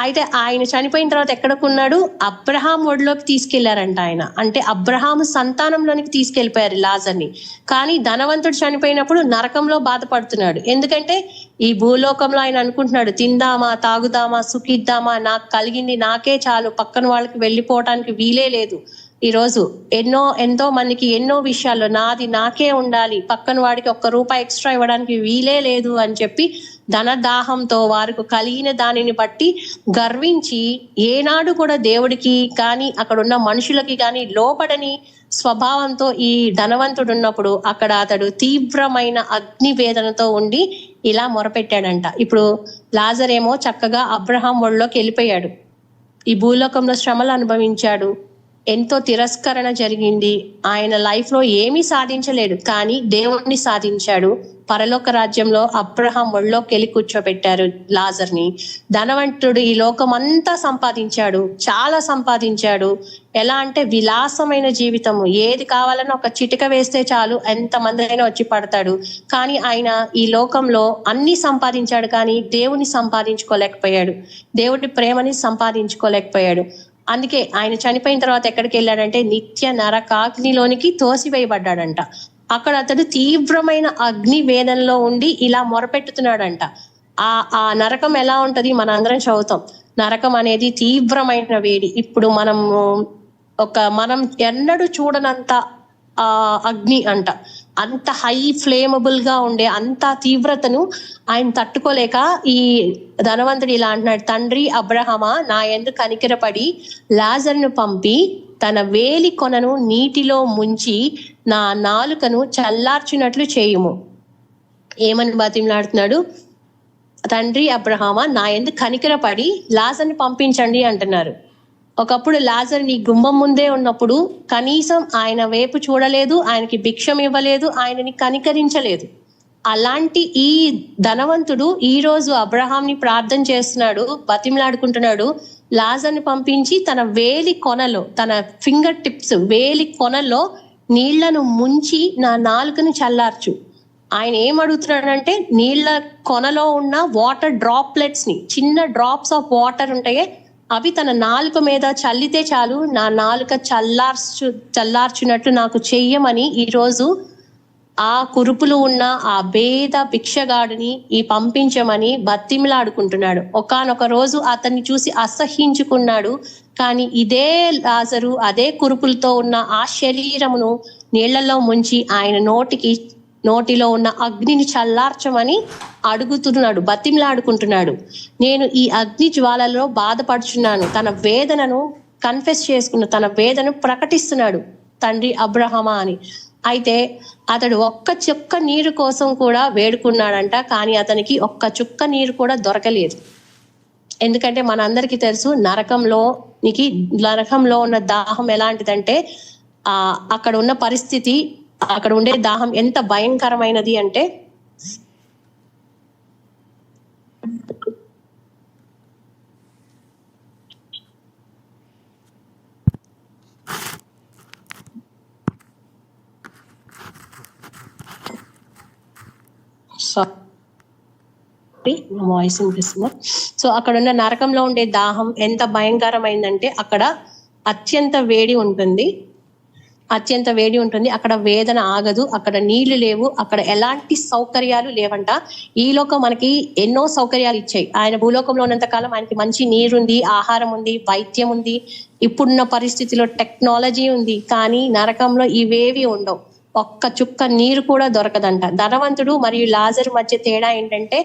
A: అయితే ఆయన చనిపోయిన తర్వాత ఎక్కడికున్నాడు? అబ్రహాం ఒడిలోకి తీసుకెళ్లారంట ఆయన. అంటే అబ్రహాము సంతానంలోనికి తీసుకెళ్లిపోయారు లాజర్ని. కానీ ధనవంతుడు చనిపోయినప్పుడు నరకంలో బాధపడుతున్నాడు. ఎందుకంటే ఈ భూలోకంలో ఆయన అనుకుంటున్నాడు, తిందామా, తాగుదామా, సుఖిద్దామా, నాకు కలిగింది నాకే చాలు, పక్కన వాళ్ళకి వెళ్ళిపోవటానికి వీలే లేదు. ఈరోజు ఎంతో మందికి ఎన్నో విషయాల్లో నాది నాకే ఉండాలి, పక్కన వాడికి ₹1 ఎక్స్ట్రా ఇవ్వడానికి వీలే లేదు అని చెప్పి ధనదాహంతో వారికి కలిగిన దానిని బట్టి గర్వించి ఏనాడు కూడా దేవుడికి కానీ అక్కడ ఉన్న మనుషులకి కానీ లోపడని స్వభావంతో ఈ ధనవంతుడు ఉన్నప్పుడు అక్కడ అతడు తీవ్రమైన అగ్ని వేదనతో ఉండి ఇలా మొరపెట్టాడంట. ఇప్పుడు లాజర్ ఏమో చక్కగా అబ్రహాం ఒడిలోకి వెళ్ళిపోయాడు, ఈ భూలోకంలో శ్రమలు అనుభవించాడు, ఎంతో తిరస్కరణ జరిగింది, ఆయన లైఫ్ లో ఏమీ సాధించలేడు. కానీ దేవుణ్ణి సాధించాడు. పరలోక రాజ్యంలో అబ్రహాం ఒళ్ళోకి వెళ్ళి కూర్చోబెట్టారు లాజర్ని. ధనవంతుడు ఈ లోకం అంతా సంపాదించాడు, చాలా సంపాదించాడు. ఎలా అంటే విలాసమైన జీవితము, ఏది కావాలన్నా ఒక చిటిక వేస్తే చాలు ఎంతమంది అయినా వచ్చి పడతాడు. కానీ ఆయన ఈ లోకంలో అన్ని సంపాదించాడు, కానీ దేవుని సంపాదించుకోలేకపోయాడు, దేవుడి ప్రేమని సంపాదించుకోలేకపోయాడు. అందుకే ఆయన చనిపోయిన తర్వాత ఎక్కడికి వెళ్ళాడంటే నిత్య నరకాగ్నిలోనికి తోసివేయబడ్డాడంట. అక్కడ అతడు తీవ్రమైన అగ్ని వేదనలో ఉండి ఇలా మొరపెట్టుతున్నాడంట. ఆ నరకం ఎలా ఉంటది మనందరం చదువుతాం. నరకం అనేది తీవ్రమైన వేడి. ఇప్పుడు మనం ఎన్నడూ చూడనంత అగ్ని అంట. అంత హై ఫ్లేమబుల్ గా ఉండే అంత తీవ్రతను ఆయన తట్టుకోలేక ఈ ధనవంతుడు ఇలా అంటున్నాడు, తండ్రి అబ్రహమా, నా యందు కనికరపడి లాజరును పంపి తన వేలి కొనను నీటిలో ముంచి నా నాలుకను చల్లార్చినట్లు చేయుము. ఏమని బతిమలాడుతున్నాడు? తండ్రి అబ్రహామా, నా యందు కనికరపడి లాజర్ని పంపించండి అంటున్నారు. ఒకప్పుడు లాజర్ నీ గుమ్మం ముందే ఉన్నప్పుడు కనీసం ఆయన వైపు చూడలేదు, ఆయనకి భిక్షం ఇవ్వలేదు, ఆయనని కనికరించలేదు. అలాంటి ఈ ధనవంతుడు ఈ రోజు అబ్రహాంని ప్రార్థన చేస్తున్నాడు, బతిమలాడుకుంటున్నాడు, లాజర్ని పంపించి తన వేలి కొనలో, తన ఫింగర్ టిప్స్ వేలి కొనలో నీళ్లను ముంచి నా నాలుకను చల్లార్చు. ఆయన ఏం అడుగుతున్నాడంటే నీళ్ల కొనలో ఉన్న వాటర్ డ్రాప్లెట్స్ ని, చిన్న డ్రాప్స్ ఆఫ్ వాటర్ ఉంటాయే, అవి తన నాలుక మీద చల్లితే చాలు నా నాలుక చల్లార్చున్నట్లు నాకు చెయ్యమని ఈరోజు ఆ కురుపులు ఉన్న ఆ పేద భిక్షగాడిని పంపించమని బతిమిలాడుకుంటున్నాడు. ఒకానొక రోజు అతన్ని చూసి అసహ్యించుకున్నాడు. కానీ ఇదే లాజరు అదే కురుపులతో ఉన్న ఆ శరీరమును నీళ్లలో ముంచి ఆయన నోటిలో ఉన్న అగ్నిని చల్లార్చమని అడుగుతున్నాడు, బతిమిలాడుకుంటున్నాడు. నేను ఈ అగ్ని జ్వాలలో బాధపడుచున్నాను. తన వేదనను కన్ఫెస్ చేసుకున్న, తన వేదనను ప్రకటిస్తున్నాడు తండ్రి అబ్రహమా అని. అయితే అతడు ఒక్క చుక్క నీరు కోసం కూడా వేడుకున్నాడంట, కానీ అతనికి ఒక్క చుక్క నీరు కూడా దొరకలేదు. ఎందుకంటే మనందరికీ తెలుసు నరకంలో ఉన్న దాహం ఎలాంటిదంటే అక్కడ ఉన్న పరిస్థితి, అక్కడ ఉండే దాహం ఎంత భయంకరమైనది అంటే వాయిస్ వినిపిస్తుందా? సో అక్కడ ఉన్న నరకంలో ఉండే దాహం ఎంత భయంకరమైందంటే అక్కడ అత్యంత వేడి ఉంటుంది, అక్కడ వేదన ఆగదు, అక్కడ నీళ్లు లేవు, అక్కడ ఎలాంటి సౌకర్యాలు లేవంట. ఈ లోకం మనకి ఎన్నో సౌకర్యాలు ఇచ్చాయి. ఆయన భూలోకంలో ఉన్నంత కాలం ఆయనకి మంచి నీరుంది, ఆహారం ఉంది, వైద్యం ఉంది, ఇప్పుడున్న పరిస్థితిలో టెక్నాలజీ ఉంది. కానీ నరకంలో ఇవేవి ఉండవు. ఒక్క చుక్క నీరు కూడా దొరకదంట. ధనవంతుడు మరియు లాజరు మధ్య తేడా ఏంటంటే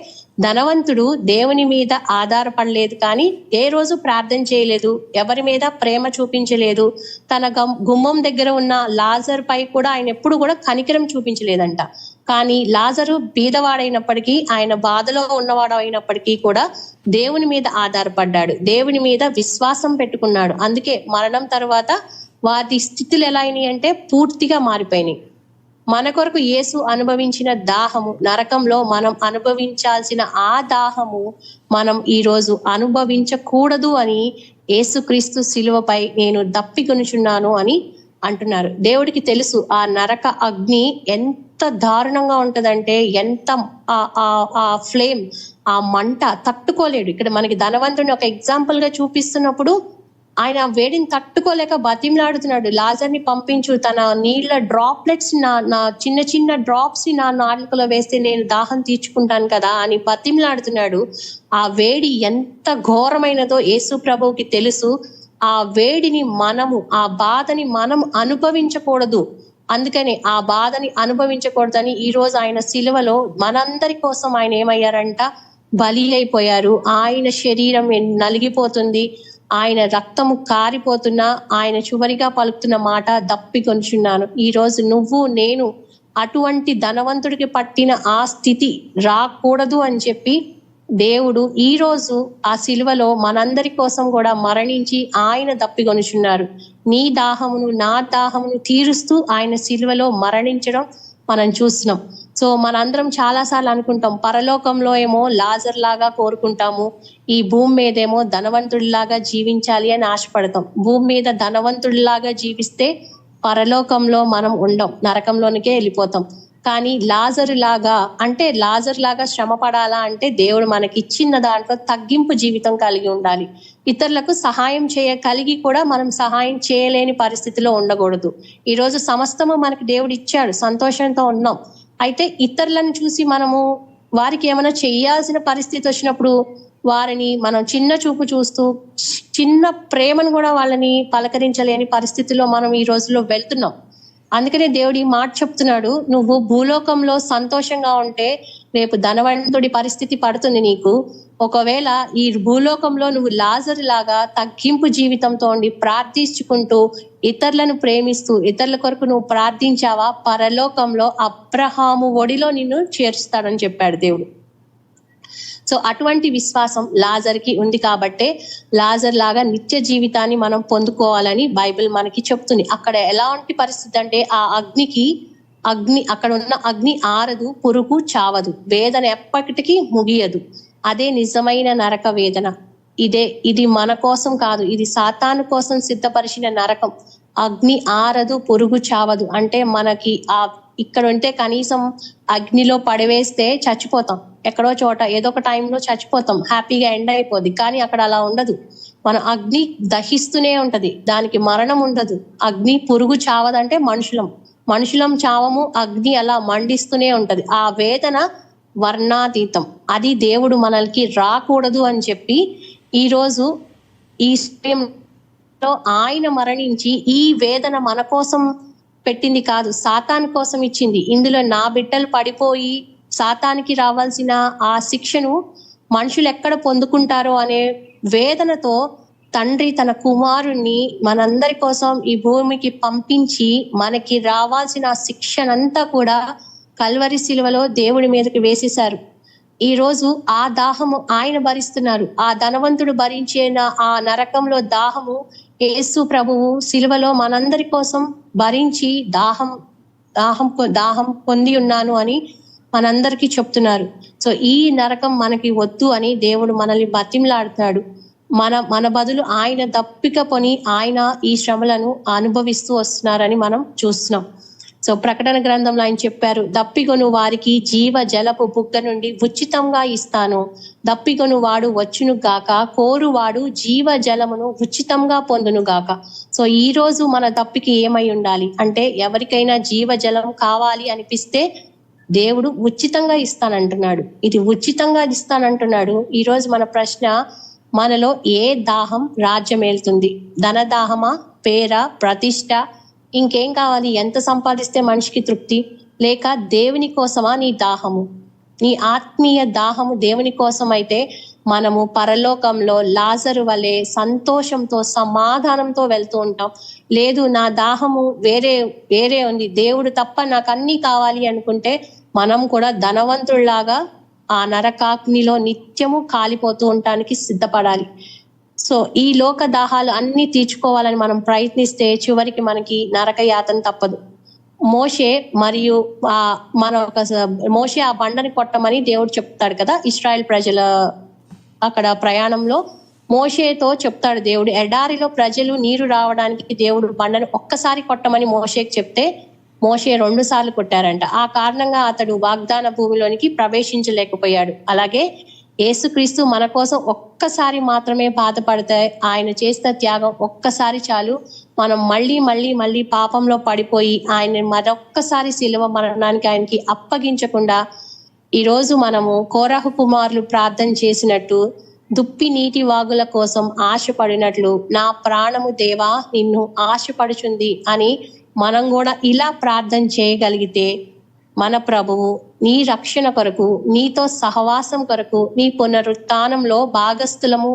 A: ధనవంతుడు దేవుని మీద ఆధారపడలేదు, కానీ ఏ రోజు ప్రార్థన చేయలేదు, ఎవరి మీద ప్రేమ చూపించలేదు, తన గుమ్మం దగ్గర ఉన్న లాజర్ పై కూడా ఆయన ఎప్పుడు కూడా కనికరం చూపించలేదంట. కానీ లాజరు బీదవాడైనప్పటికీ, ఆయన బాధలో ఉన్నవాడు అయినప్పటికీ కూడా దేవుని మీద ఆధారపడ్డాడు, దేవుని మీద విశ్వాసం పెట్టుకున్నాడు. అందుకే మరణం తర్వాత వారి స్థితులు ఎలా అయినాయి అంటే పూర్తిగా మారిపోయినాయి. మన కొరకు యేసు అనుభవించిన దాహము, నరకంలో మనం అనుభవించాల్సిన ఆ దాహము మనం ఈ రోజు అనుభవించకూడదు అని యేసుక్రీస్తు శిలువపై నేను దప్పికొనుచున్నాను అని అంటున్నారు. దేవుడికి తెలుసు ఆ నరక అగ్ని ఎంత దారుణంగా ఉంటదంటే, ఎంత ఆ ఫ్లేమ్, ఆ మంట తట్టుకోలేడు. ఇక్కడ మనకి ధనవంతుడిని ఒక ఎగ్జాంపుల్ గా చూపిస్తున్నప్పుడు ఆయన వేడిని తట్టుకోలేక బతిమలాడుతున్నాడు, లాజర్ని పంపించు, తన నీళ్ల డ్రాప్లెట్స్ నా చిన్న చిన్న డ్రాప్స్ ని నా నాలుకలో వేస్తే నేను దాహం తీర్చుకుంటాను కదా అని బతిమలాడుతున్నాడు. ఆ వేడి ఎంత ఘోరమైనదో యేసు ప్రభువుకి తెలుసు. ఆ వేడిని ఆ బాధని మనం అనుభవించకూడదు. అందుకని ఆ బాధని అనుభవించకూడదని ఈ రోజు ఆయన సిలువలో మనందరి కోసం ఆయన ఏమయ్యారంట, బలి అయిపోయారు. ఆయన శరీరం నలిగిపోతుంది, ఆయన రక్తము కారిపోతున్నా ఆయన చివరిగా పలుకుతున్న మాట దప్పికొనుచున్నాను. ఈ రోజు నువ్వు నేను అటువంటి ధనవంతుడికి పట్టిన ఆ స్థితి రాకూడదు అని చెప్పి దేవుడు ఈ రోజు ఆ సిలువలో మనందరి కోసం కూడా మరణించి ఆయన దప్పికొనుచున్నారు. నీ దాహమును నా దాహమును తీరుస్తూ ఆయన సిలువలో మరణించడం మనం చూస్తున్నాం. సో మనందరం చాలా సార్లు అనుకుంటాం, పరలోకంలో ఏమో లాజర్ లాగా కోరుకుంటాము, ఈ భూమి మీదేమో ధనవంతుడిలాగా జీవించాలి అని ఆశపడతాం. భూమి మీద ధనవంతుడిలాగా జీవిస్తే పరలోకంలో మనం ఉండం, నరకంలోనికే వెళ్ళిపోతాం. కానీ లాజరు లాగా శ్రమ పడాలా అంటే దేవుడు మనకి ఇచ్చిన దాంట్లో తగ్గింపు జీవితం కలిగి ఉండాలి. ఇతరులకు సహాయం కలిగి కూడా మనం సహాయం చేయలేని పరిస్థితిలో ఉండకూడదు. ఈ రోజు సమస్తము మనకి దేవుడు ఇచ్చాడు, సంతోషంతో ఉన్నాం. అయితే ఇతరులను చూసి మనము వారికి ఏమైనా చేయాల్సిన పరిస్థితి వచ్చినప్పుడు వారిని మనం చిన్న చూపు చూస్తూ, చిన్న ప్రేమను కూడా వాళ్ళని పలకరించలేని పరిస్థితిలో మనం ఈ రోజుల్లో వెళ్తున్నాం. అందుకనే దేవుడు ఈ మాట చెప్తున్నాడు, నువ్వు భూలోకంలో సంతోషంగా ఉంటే రేపు ధనవంతుడి పరిస్థితి పడుతుంది నీకు. ఒకవేళ ఈ భూలోకంలో నువ్వు లాజరు లాగా తగ్గింపు జీవితంతో ఉండి ప్రార్థించుకుంటూ ఇతరులను ప్రేమిస్తూ ఇతరుల కొరకు నువ్వు ప్రార్థించావా, పరలోకంలో అబ్రహాము ఒడిలో నిన్ను చేర్చుతాడని చెప్పాడు దేవుడు. సో అటువంటి విశ్వాసం లాజర్కి ఉంది కాబట్టే లాజర్ లాగా నిత్య జీవితాన్ని మనం పొందుకోవాలని బైబిల్ మనకి చెప్తుంది. అక్కడ ఎలాంటి పరిస్థితి అంటే ఆ అగ్ని అక్కడ ఉన్న అగ్ని ఆరదు, పురుగు చావదు, వేదన ఎప్పటికీ ముగియదు. అదే నిజమైన నరక వేదన. ఇది మన కోసం కాదు, ఇది సాతాను కోసం సిద్ధపరిచిన నరకం. అగ్ని ఆరదు, పురుగు చావదు అంటే మనకి ఇక్కడ ఉంటే కనీసం అగ్నిలో పడివేస్తే చచ్చిపోతాం, ఎక్కడో చోట ఏదో ఒక టైంలో చచ్చిపోతాం, హ్యాపీగా ఎండ్ అయిపోద్ది. కానీ అక్కడ అలా ఉండదు. మన అగ్ని దహిస్తూనే ఉంటది, దానికి మరణం ఉండదు. అగ్ని పురుగు చావదంటే మనుషులం చావము, అగ్ని అలా మండిస్తూనే ఉంటది. ఆ వేదన వర్ణాతీతం. అది దేవుడు మనల్కి రాకూడదు అని చెప్పి ఈరోజు ఈ సమయంలో ఆయన మరణించి ఈ వేదన మన కోసం పెట్టింది కాదు, సాతాను కోసం ఇచ్చింది. ఇందులో నా బిడ్డలు పడిపోయి సాతానికి రావాల్సిన ఆ శిక్షను మనుషులు ఎక్కడ పొందుకుంటారో అనే వేదనతో తండ్రి తన కుమారుణ్ణి మనందరి కోసం ఈ భూమికి పంపించి మనకి రావాల్సిన శిక్షనంతా కూడా కల్వరి శిలువలో దేవుడి మీదకి వేసేశారు. ఈ రోజు ఆ దాహము ఆయన భరిస్తున్నారు. ఆ ధనవంతుడు భరించిన ఆ నరకంలో దాహము యేసు ప్రభువు శిలువలో మనందరి కోసం భరించి దాహం పొంది ఉన్నాను అని మనందరికీ చెప్తున్నారు. సో ఈ నరకం మనకి వద్దు అని దేవుడు మనల్ని బతిమలాడుతాడు. మన బదులు ఆయన దప్పిక కొని ఆయన ఈ శ్రమలను అనుభవిస్తూ వస్తున్నారని మనం చూస్తున్నాం. సో ప్రకటన గ్రంథంలో ఆయన చెప్పారు, దప్పిగొను వారికి జీవ జలపు బుగ్గ నుండి ఉచితంగా ఇస్తాను, దప్పిగొను వాడు వచ్చును గాక, కోరువాడు జీవ జలమును ఉచితంగా పొందును గాక. సో ఈ రోజు మన దప్పికి ఏమై ఉండాలి అంటే, ఎవరికైనా జీవ జలం కావాలి అనిపిస్తే దేవుడు ఉచితంగా ఇస్తానంటున్నాడు. ఇది ఉచితంగా ఇస్తానంటున్నాడు. ఈ రోజు మన ప్రశ్న, మనలో ఏ దాహం రాజ్యం ఏలుతుంది? ధన దాహమా, పేర, ప్రతిష్ట, ఇంకేం కావాలి? ఎంత సంపాదిస్తే మనిషికి తృప్తి? లేక దేవుని కోసమా నీ దాహము? నీ ఆత్మీయ దాహము దేవుని కోసం అయితే మనము పరలోకంలో లాజరు వలె సంతోషంతో సమాధానంతో వెళ్తూ ఉంటాం. లేదు నా దాహము వేరే ఉంది, దేవుడు తప్ప నాకు అన్ని కావాలి అనుకుంటే మనం కూడా ధనవంతుల్లాగా ఆ నరకాగ్నిలో నిత్యము కాలిపోతూ ఉండటానికి సిద్ధపడాలి. సో ఈ లోక దాహాలు అన్ని తీర్చుకోవాలని మనం ప్రయత్నిస్తే చివరికి మనకి నరక యాతన తప్పదు. మోషే మరియు మోషే ఆ బండని కొట్టమని దేవుడు చెప్తాడు కదా, ఇశ్రాయేల్ ప్రజల అక్కడ ప్రయాణంలో మోషేతో చెప్తాడు దేవుడు. ఎడారిలో ప్రజలు నీరు రావడానికి దేవుడు బండను ఒక్కసారి కొట్టమని మోషేకి చెప్తే మోషే 2 సార్లు కొట్టారంట. ఆ కారణంగా అతడు వాగ్దాన భూమిలోనికి ప్రవేశించలేకపోయాడు. అలాగే యేసుక్రీస్తు మన కోసం ఒక్కసారి మాత్రమే బాధపడతాయి. ఆయన చేసిన త్యాగం ఒక్కసారి చాలు. మనం మళ్ళీ పాపంలో పడిపోయి ఆయన మరొక్కసారి శిలువ మరణానికి ఆయనకి అప్పగించకుండా ఈరోజు మనము కోరహు కుమారులు ప్రార్థన చేసినట్టు దుప్పి నీటి వాగుల కోసం ఆశపడినట్లు నా ప్రాణము దేవా నిన్ను ఆశపడుచుంది అని మనం కూడా ఇలా ప్రార్థన చేయగలిగితే మన ప్రభువు నీ రక్షణ కొరకు, నీతో సహవాసం కొరకు, నీ పునరుత్థానంలో భాగస్థులము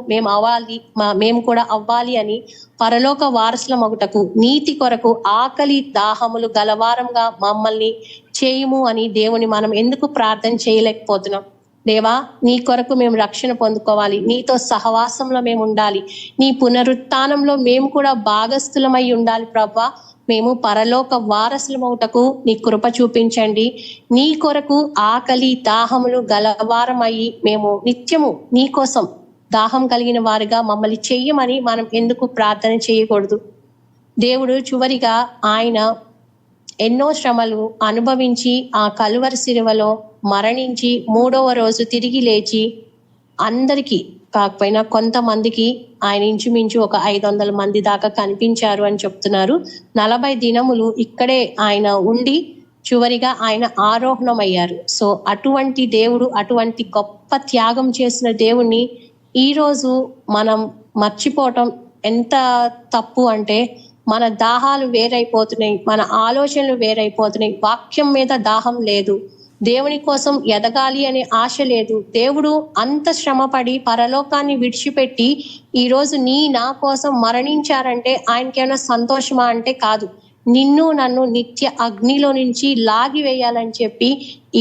A: మేము కూడా అవ్వాలి అని పరలోక వారసులమగుటకు, నీతి కొరకు ఆకలి దాహములు గలవారంగా మమ్మల్ని చేయుము అని దేవుని మనం ఎందుకు ప్రార్థన చేయలేకపోతున్నాం? దేవా నీ కొరకు మేము రక్షణ పొందుకోవాలి, నీతో సహవాసంలో మేము ఉండాలి, నీ పునరుత్థానంలో మేము కూడా భాగస్థులమై ఉండాలి ప్రభా. మేము పరలోక వారసులమవుటకు నీ కృప చూపించండి. నీ కొరకు ఆకలి దాహములు గలవారమయ్యి మేము నిత్యము నీ కోసం దాహం కలిగిన వారిగా మమ్మల్ని చెయ్యమని మనం ఎందుకు ప్రార్థన చేయకూడదు? దేవుడు చివరిగా ఆయన ఎన్నో శ్రమలు అనుభవించి ఆ కలువరి శిలువలో మరణించి 3వ రోజు తిరిగి లేచి అందరికీ కాకపోయినా కొంతమందికి ఆయన ఇంచుమించు ఒక 500 మంది దాకా కనిపించారు అని చెప్తున్నారు. 40 దినములు ఇక్కడే ఆయన ఉండి చివరిగా ఆయన ఆరోహణమయ్యారు. సో అటువంటి దేవుడు, అటువంటి గొప్ప త్యాగం చేసిన దేవుణ్ణి ఈరోజు మనం మర్చిపోవటం ఎంత తప్పు అంటే, మన దాహాలు వేరైపోతున్నాయి, మన ఆలోచనలు వేరైపోతున్నాయి. వాక్యం మీద దాహం లేదు, దేవుని కోసం ఎదగాలి అనే ఆశ లేదు. దేవుడు అంత శ్రమపడి పరలోకాన్ని విడిచిపెట్టి ఈరోజు నా కోసం మరణించారంటే ఆయనకేమైనా సంతోషమా అంటే కాదు. నిన్ను నన్ను నిత్య అగ్నిలో నుంచి లాగి వేయాలని చెప్పి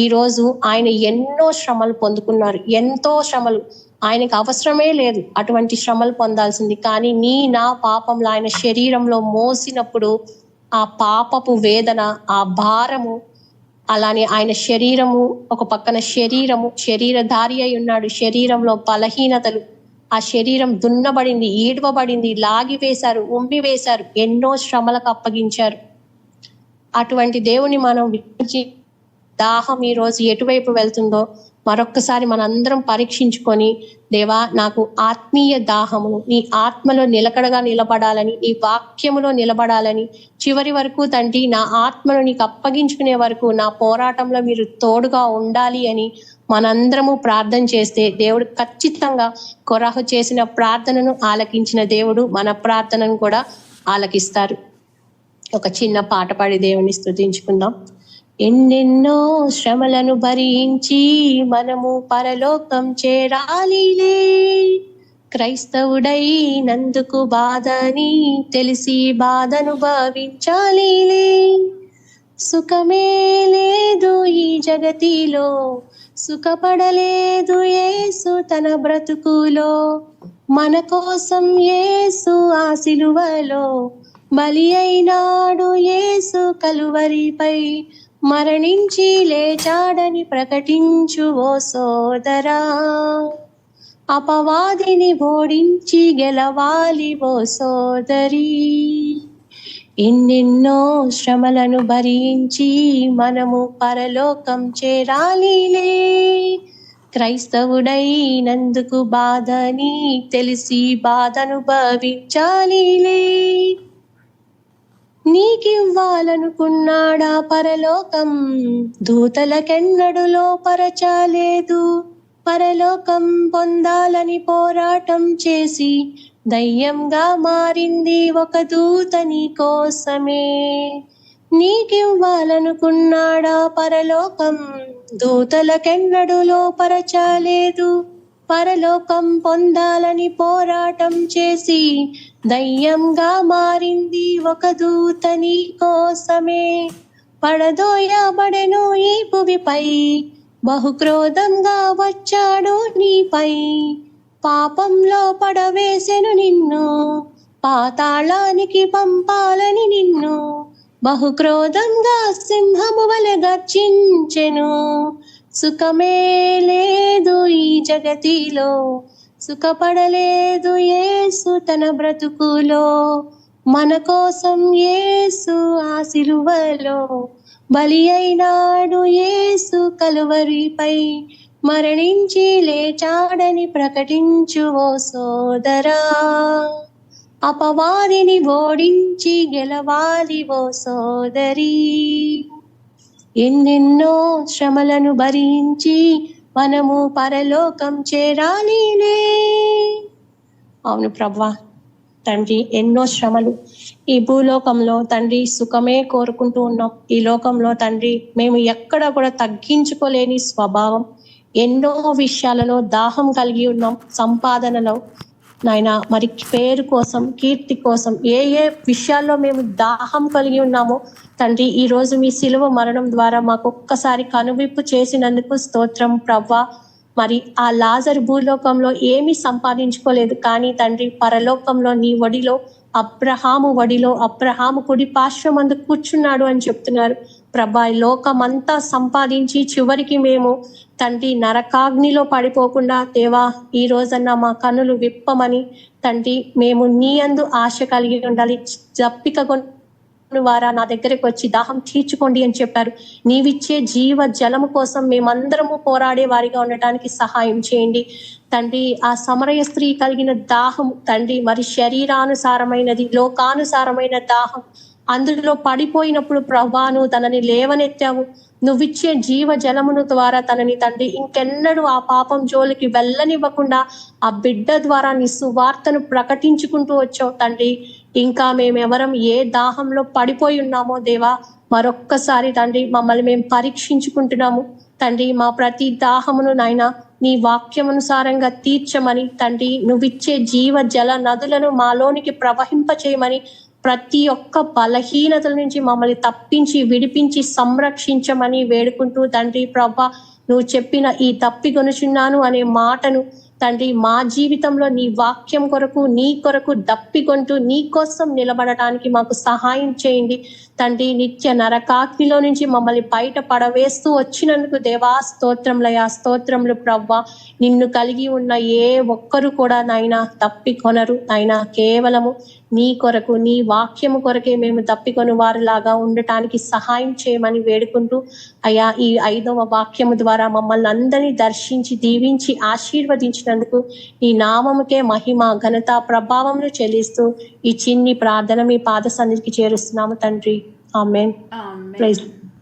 A: ఈరోజు ఆయన ఎన్నో శ్రమలు పొందుకున్నారు. ఎంతో శ్రమలు, ఆయనకు అవసరమే లేదు అటువంటి శ్రమలు పొందాల్సింది. కానీ నా పాపంలో ఆయన శరీరంలో మోసినప్పుడు ఆ పాపపు వేదన, ఆ భారము, అలానే ఆయన శరీరము ఒక పక్కన శరీరధారి అయి ఉన్నాడు. శరీరంలో బలహీనతలు, ఆ శరీరం దున్నబడింది, ఈడ్వబడింది, లాగి వేశారు, ఉమ్మి వేశారు, ఎన్నో శ్రమలకు అప్పగించారు. అటువంటి దేవుని మనం విడిచి దాహం ఈ రోజు ఎటువైపు వెళ్తుందో మరొక్కసారి మనందరం పరీక్షించుకొని, దేవా నాకు ఆత్మీయ దాహమును, నీ ఆత్మలో నిలకడగా నిలబడాలని, నీ వాక్యములో నిలబడాలని, చివరి వరకు తండ్రి నా ఆత్మను నీకు అప్పగించుకునే వరకు నా పోరాటంలో మీరు తోడుగా ఉండాలి అని మనందరము ప్రార్థన చేస్తే దేవుడు ఖచ్చితంగా కొరాహు చేసిన ప్రార్థనను ఆలకించిన దేవుడు మన ప్రార్థనను కూడా ఆలకిస్తారు. ఒక చిన్న పాట పాడి దేవుని స్తుతించుకుందాం. ఎన్నెన్నో శ్రమలను భరించి మనము పరలోకం చేరాలిలే, క్రైస్తవుడైనందుకు బాధని తెలిసి బాధను భావించాలిలే. సుఖమే లేదు ఈ జగతిలో, సుఖపడలేదు యేసు తన బ్రతుకులో. మన కోసం యేసు ఆ సిలువలో బలి అయినాడు, యేసు కలువరిపై మరణించి లేచాడని ప్రకటించు ఓ సోదరా. అపవాదిని ఓడించి గెలవాలి ఓ సోదరి. ఎన్నెన్నో శ్రమలను భరించి మనము పరలోకం చేరాలిలే, క్రైస్తవుడైనందుకు బాధని తెలిసి బాధను భావించాలిలే. నీకివ్వాలనుకున్నాడా పరలోకం, దూతలకెన్నడు లోపరచాలేదు. పరలోకం పొందాలని పోరాటం చేసి దయ్యంగా మారింది ఒక దూత నీ కోసమే. నీకివ్వాలనుకున్నాడా పరలోకం, దూతలకెన్నడు లోపరచాలేదు. పరలోకం పొందాలని పోరాటం చేసి దయ్యంగా మారింది ఒక దూత నీ కోసమే. పడదోయబడెను ఈ భువిపై, బహుక్రోధంగా వచ్చాడు నీపై. పాపంలో పడవేసెను నిన్ను, పాతాళానికి పంపాలని నిన్ను. బహుక్రోధంగా సింహము వలె గర్జించెను. సుఖమే లేదు ఈ జగతిలో, సుఖపడలేదు యేసు తన బ్రతుకులో. మన కోసం యేసు ఆ సిలువలో బలి అయినాడు, యేసు కలువరిపై మరణించి లేచాడని ప్రకటించు ఓ సోదరా. అపవాదిని ఓడించి గెలవాలి ఓ సోదరి. ఎన్నెన్నో శ్రమలను భరించి మనము పరలోకం చేరాలిలే. అవును ప్రభువా, తండ్రి ఎన్నో శ్రమలు ఈ భూలోకంలో తండ్రి సుఖమే కోరుకుంటూ ఉన్నాం. ఈ లోకంలో తండ్రి మేము ఎక్కడ కూడా తగ్గించుకోలేని స్వభావం, ఎన్నో విషయాలలో దాహం కలిగి ఉన్నాం. సంపాదనలో నాయన, మరి పేరు కోసం, కీర్తి కోసం ఏ విషయాల్లో మేము దాహం కలిగి ఉన్నామో తండ్రి, ఈ రోజు మీ సిలువ మరణం ద్వారా మాకు ఒక్కసారి కనువిప్పు చేసినందుకు స్తోత్రం ప్రవ్వా. మరి ఆ లాజరు భూలోకంలో ఏమీ సంపాదించుకోలేదు, కానీ తండ్రి పరలోకంలో నీ ఒడిలో, అబ్రహాము ఒడిలో, అబ్రహాము కుడి పార్శ్వమందు కూర్చున్నాడు అని చెప్తున్నారు ప్రభా. లోకమంతా సంపాదించి చివరికి మేము తండ్రి నరకాగ్నిలో పడిపోకుండా దేవా ఈ రోజన్నా మా కన్నులు విప్పమని తండ్రి, మేము నీ యందు ఆశ కలిగి ఉండాలి. దప్పిక వారా నా దగ్గరికి వచ్చి దాహం తీర్చుకోండి అని చెప్పారు. నీవిచ్చే జీవ జలము కోసం మేమందరము పోరాడే వారిగా ఉండటానికి సహాయం చేయండి తండ్రి. ఆ సమరయ స్త్రీ కలిగిన దాహం తండ్రి మరి శరీరానుసారమైనది, లోకానుసారమైన దాహం. అందులో పడిపోయినప్పుడు ప్రభాను తనని లేవనెత్తావు. నువ్విచ్చే జీవ జలమును ద్వారా తనని తండ్రి ఇంకెన్నడూ ఆ పాపం జోలికి వెళ్ళనివ్వకుండా ఆ బిడ్డ ద్వారా నీ సువార్తను ప్రకటించుకుంటూ వచ్చావు తండ్రి. ఇంకా మేమెవరం ఏ దాహంలో పడిపోయి ఉన్నామో దేవా, మరొక్కసారి తండ్రి మమ్మల్ని మేము పరీక్షించుకుంటున్నాము తండ్రి. మా ప్రతి దాహమును నాయన నీ వాక్యమునుసారంగా తీర్చమని తండ్రి, నువ్విచ్చే జీవ జల నదులను మాలోనికి ప్రవహింప చేయమని, ప్రతి ఒక్క బలహీనతల నుంచి మమ్మల్ని తప్పించి విడిపించి సంరక్షించమని వేడుకుంటూ తండ్రి ప్రభా, నువ్వు చెప్పిన ఈ దప్పిగొనుచున్నాను అనే మాటను తండ్రి మా జీవితంలో నీ వాక్యం కొరకు నీ కొరకు దప్పికొంటూ నీ కోసం నిలబడటానికి మాకు సహాయం చేయండి తండ్రి. నిత్య నరకాగ్నిలో నుంచి మమ్మల్ని బయట పడవేస్తూ వచ్చినందుకు దేవా స్తోత్రములయా, స్తోత్రములు ప్రవ్వా. నిన్ను కలిగి ఉన్న ఏ ఒక్కరు కూడా నాయనా తప్పికొనరు నాయనా. కేవలము నీ కొరకు నీ వాక్యము కొరకే మేము తప్పికొని వారిలాగా ఉండటానికి సహాయం చేయమని వేడుకుంటూ అయ్యా, ఈ 5వ వాక్యము ద్వారా మమ్మల్ని అందరినీ దర్శించి దీవించి ఆశీర్వదించినందుకు ఈ నామముకే మహిమ ఘనత ప్రభావములు చెల్లిస్తూ ఈ చిన్ని ప్రార్థన మీ పాద సన్నిధికి చేరుస్తున్నాము తండ్రి. ఆమేన్.
B: ఆమేన్.